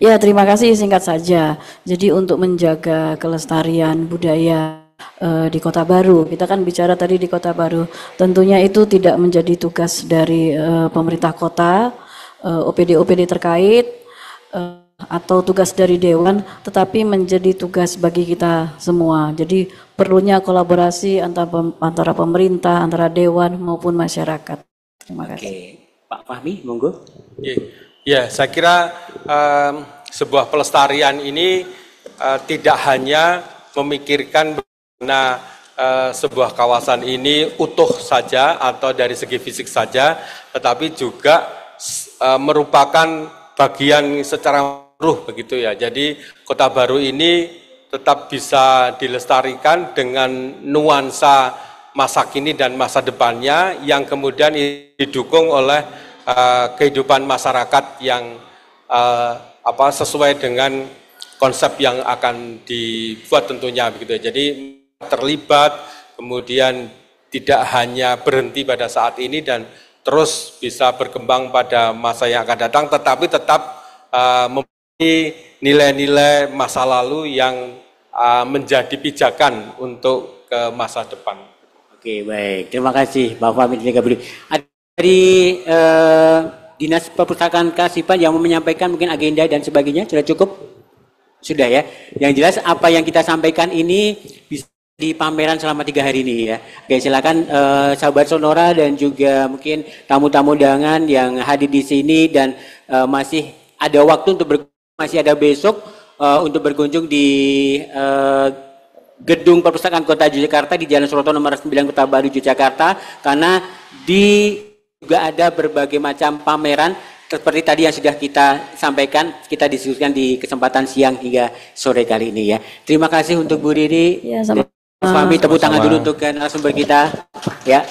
Ya, terima kasih, singkat saja. Jadi untuk menjaga kelestarian budaya di Kota Baru, kita kan bicara tadi di Kota Baru, tentunya itu tidak menjadi tugas dari pemerintah kota, OPD-OPD terkait, atau tugas dari Dewan, tetapi menjadi tugas bagi kita semua. Jadi perlunya kolaborasi antara pemerintah, antara Dewan maupun masyarakat. Terima kasih. Pak Fahmi, monggo. Ya, saya kira sebuah pelestarian ini tidak hanya memikirkan bagaimana sebuah kawasan ini utuh saja atau dari segi fisik saja, tetapi juga merupakan bagian secara ruh begitu ya. Jadi Kota Baru ini tetap bisa dilestarikan dengan nuansa masa kini dan masa depannya yang kemudian didukung oleh kehidupan masyarakat yang sesuai dengan konsep yang akan dibuat tentunya begitu ya. Jadi terlibat, kemudian tidak hanya berhenti pada saat ini dan terus bisa berkembang pada masa yang akan datang, tetapi tetap memiliki nilai-nilai masa lalu yang menjadi pijakan untuk ke masa depan. Oke, baik. Terima kasih Pak Fahmi dan juga Bu Riri. Dari Dinas Perpustakaan Kearsipan yang mau menyampaikan mungkin agenda dan sebagainya, sudah cukup? Sudah ya. Yang jelas apa yang kita sampaikan ini bisa di pameran selama 3 hari ini ya. Oke, silakan sahabat Sonora dan juga mungkin tamu-tamu undangan yang hadir di sini dan masih ada waktu untuk masih ada besok untuk berkunjung di Gedung Perpustakaan Kota Yogyakarta di Jalan Suroto nomor 9 Kota Baru Yogyakarta, karena juga ada berbagai macam pameran seperti tadi yang sudah kita sampaikan, kita diskusikan di kesempatan siang hingga sore kali ini ya. Terima kasih untuk Bu Riri. Ya, sama. Mas Fahmi, tepuk tangan dulu untuk narasumber kita ya.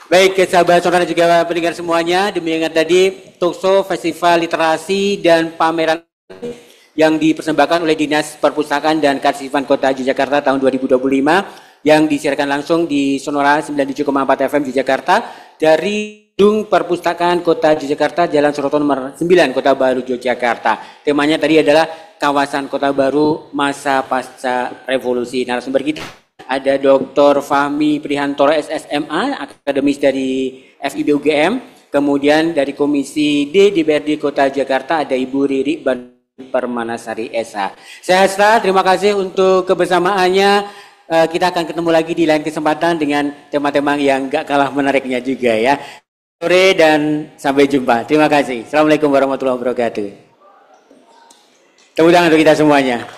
Baik, sahabat Sonora dan juga pendengar semuanya, demikian tadi talkshow Festival Literasi dan Pameran yang dipersembahkan oleh Dinas Perpustakaan dan Kearsipan Kota Yogyakarta tahun 2025 yang disiarkan langsung di Sonora 97,4 FM Yogyakarta dari Gedung Perpustakaan Kota Yogyakarta, Jalan Suroto nomor 9 Kota Baru Yogyakarta. Temanya tadi adalah kawasan Kota Baru masa pasca revolusi. Narasumber kita ada Dr. Fahmi Prihantoro SSMA, akademis dari FIB UGM. Kemudian dari Komisi D DPRD Kota Jakarta ada Ibu Riri Permanasari SH. Sehat, terima kasih untuk kebersamaannya. Kita akan ketemu lagi di lain kesempatan dengan tema-tema yang gak kalah menariknya juga ya. sore dan sampai jumpa. Terima kasih. Assalamualaikum warahmatullahi wabarakatuh. Tepuk tangan untuk kita semuanya.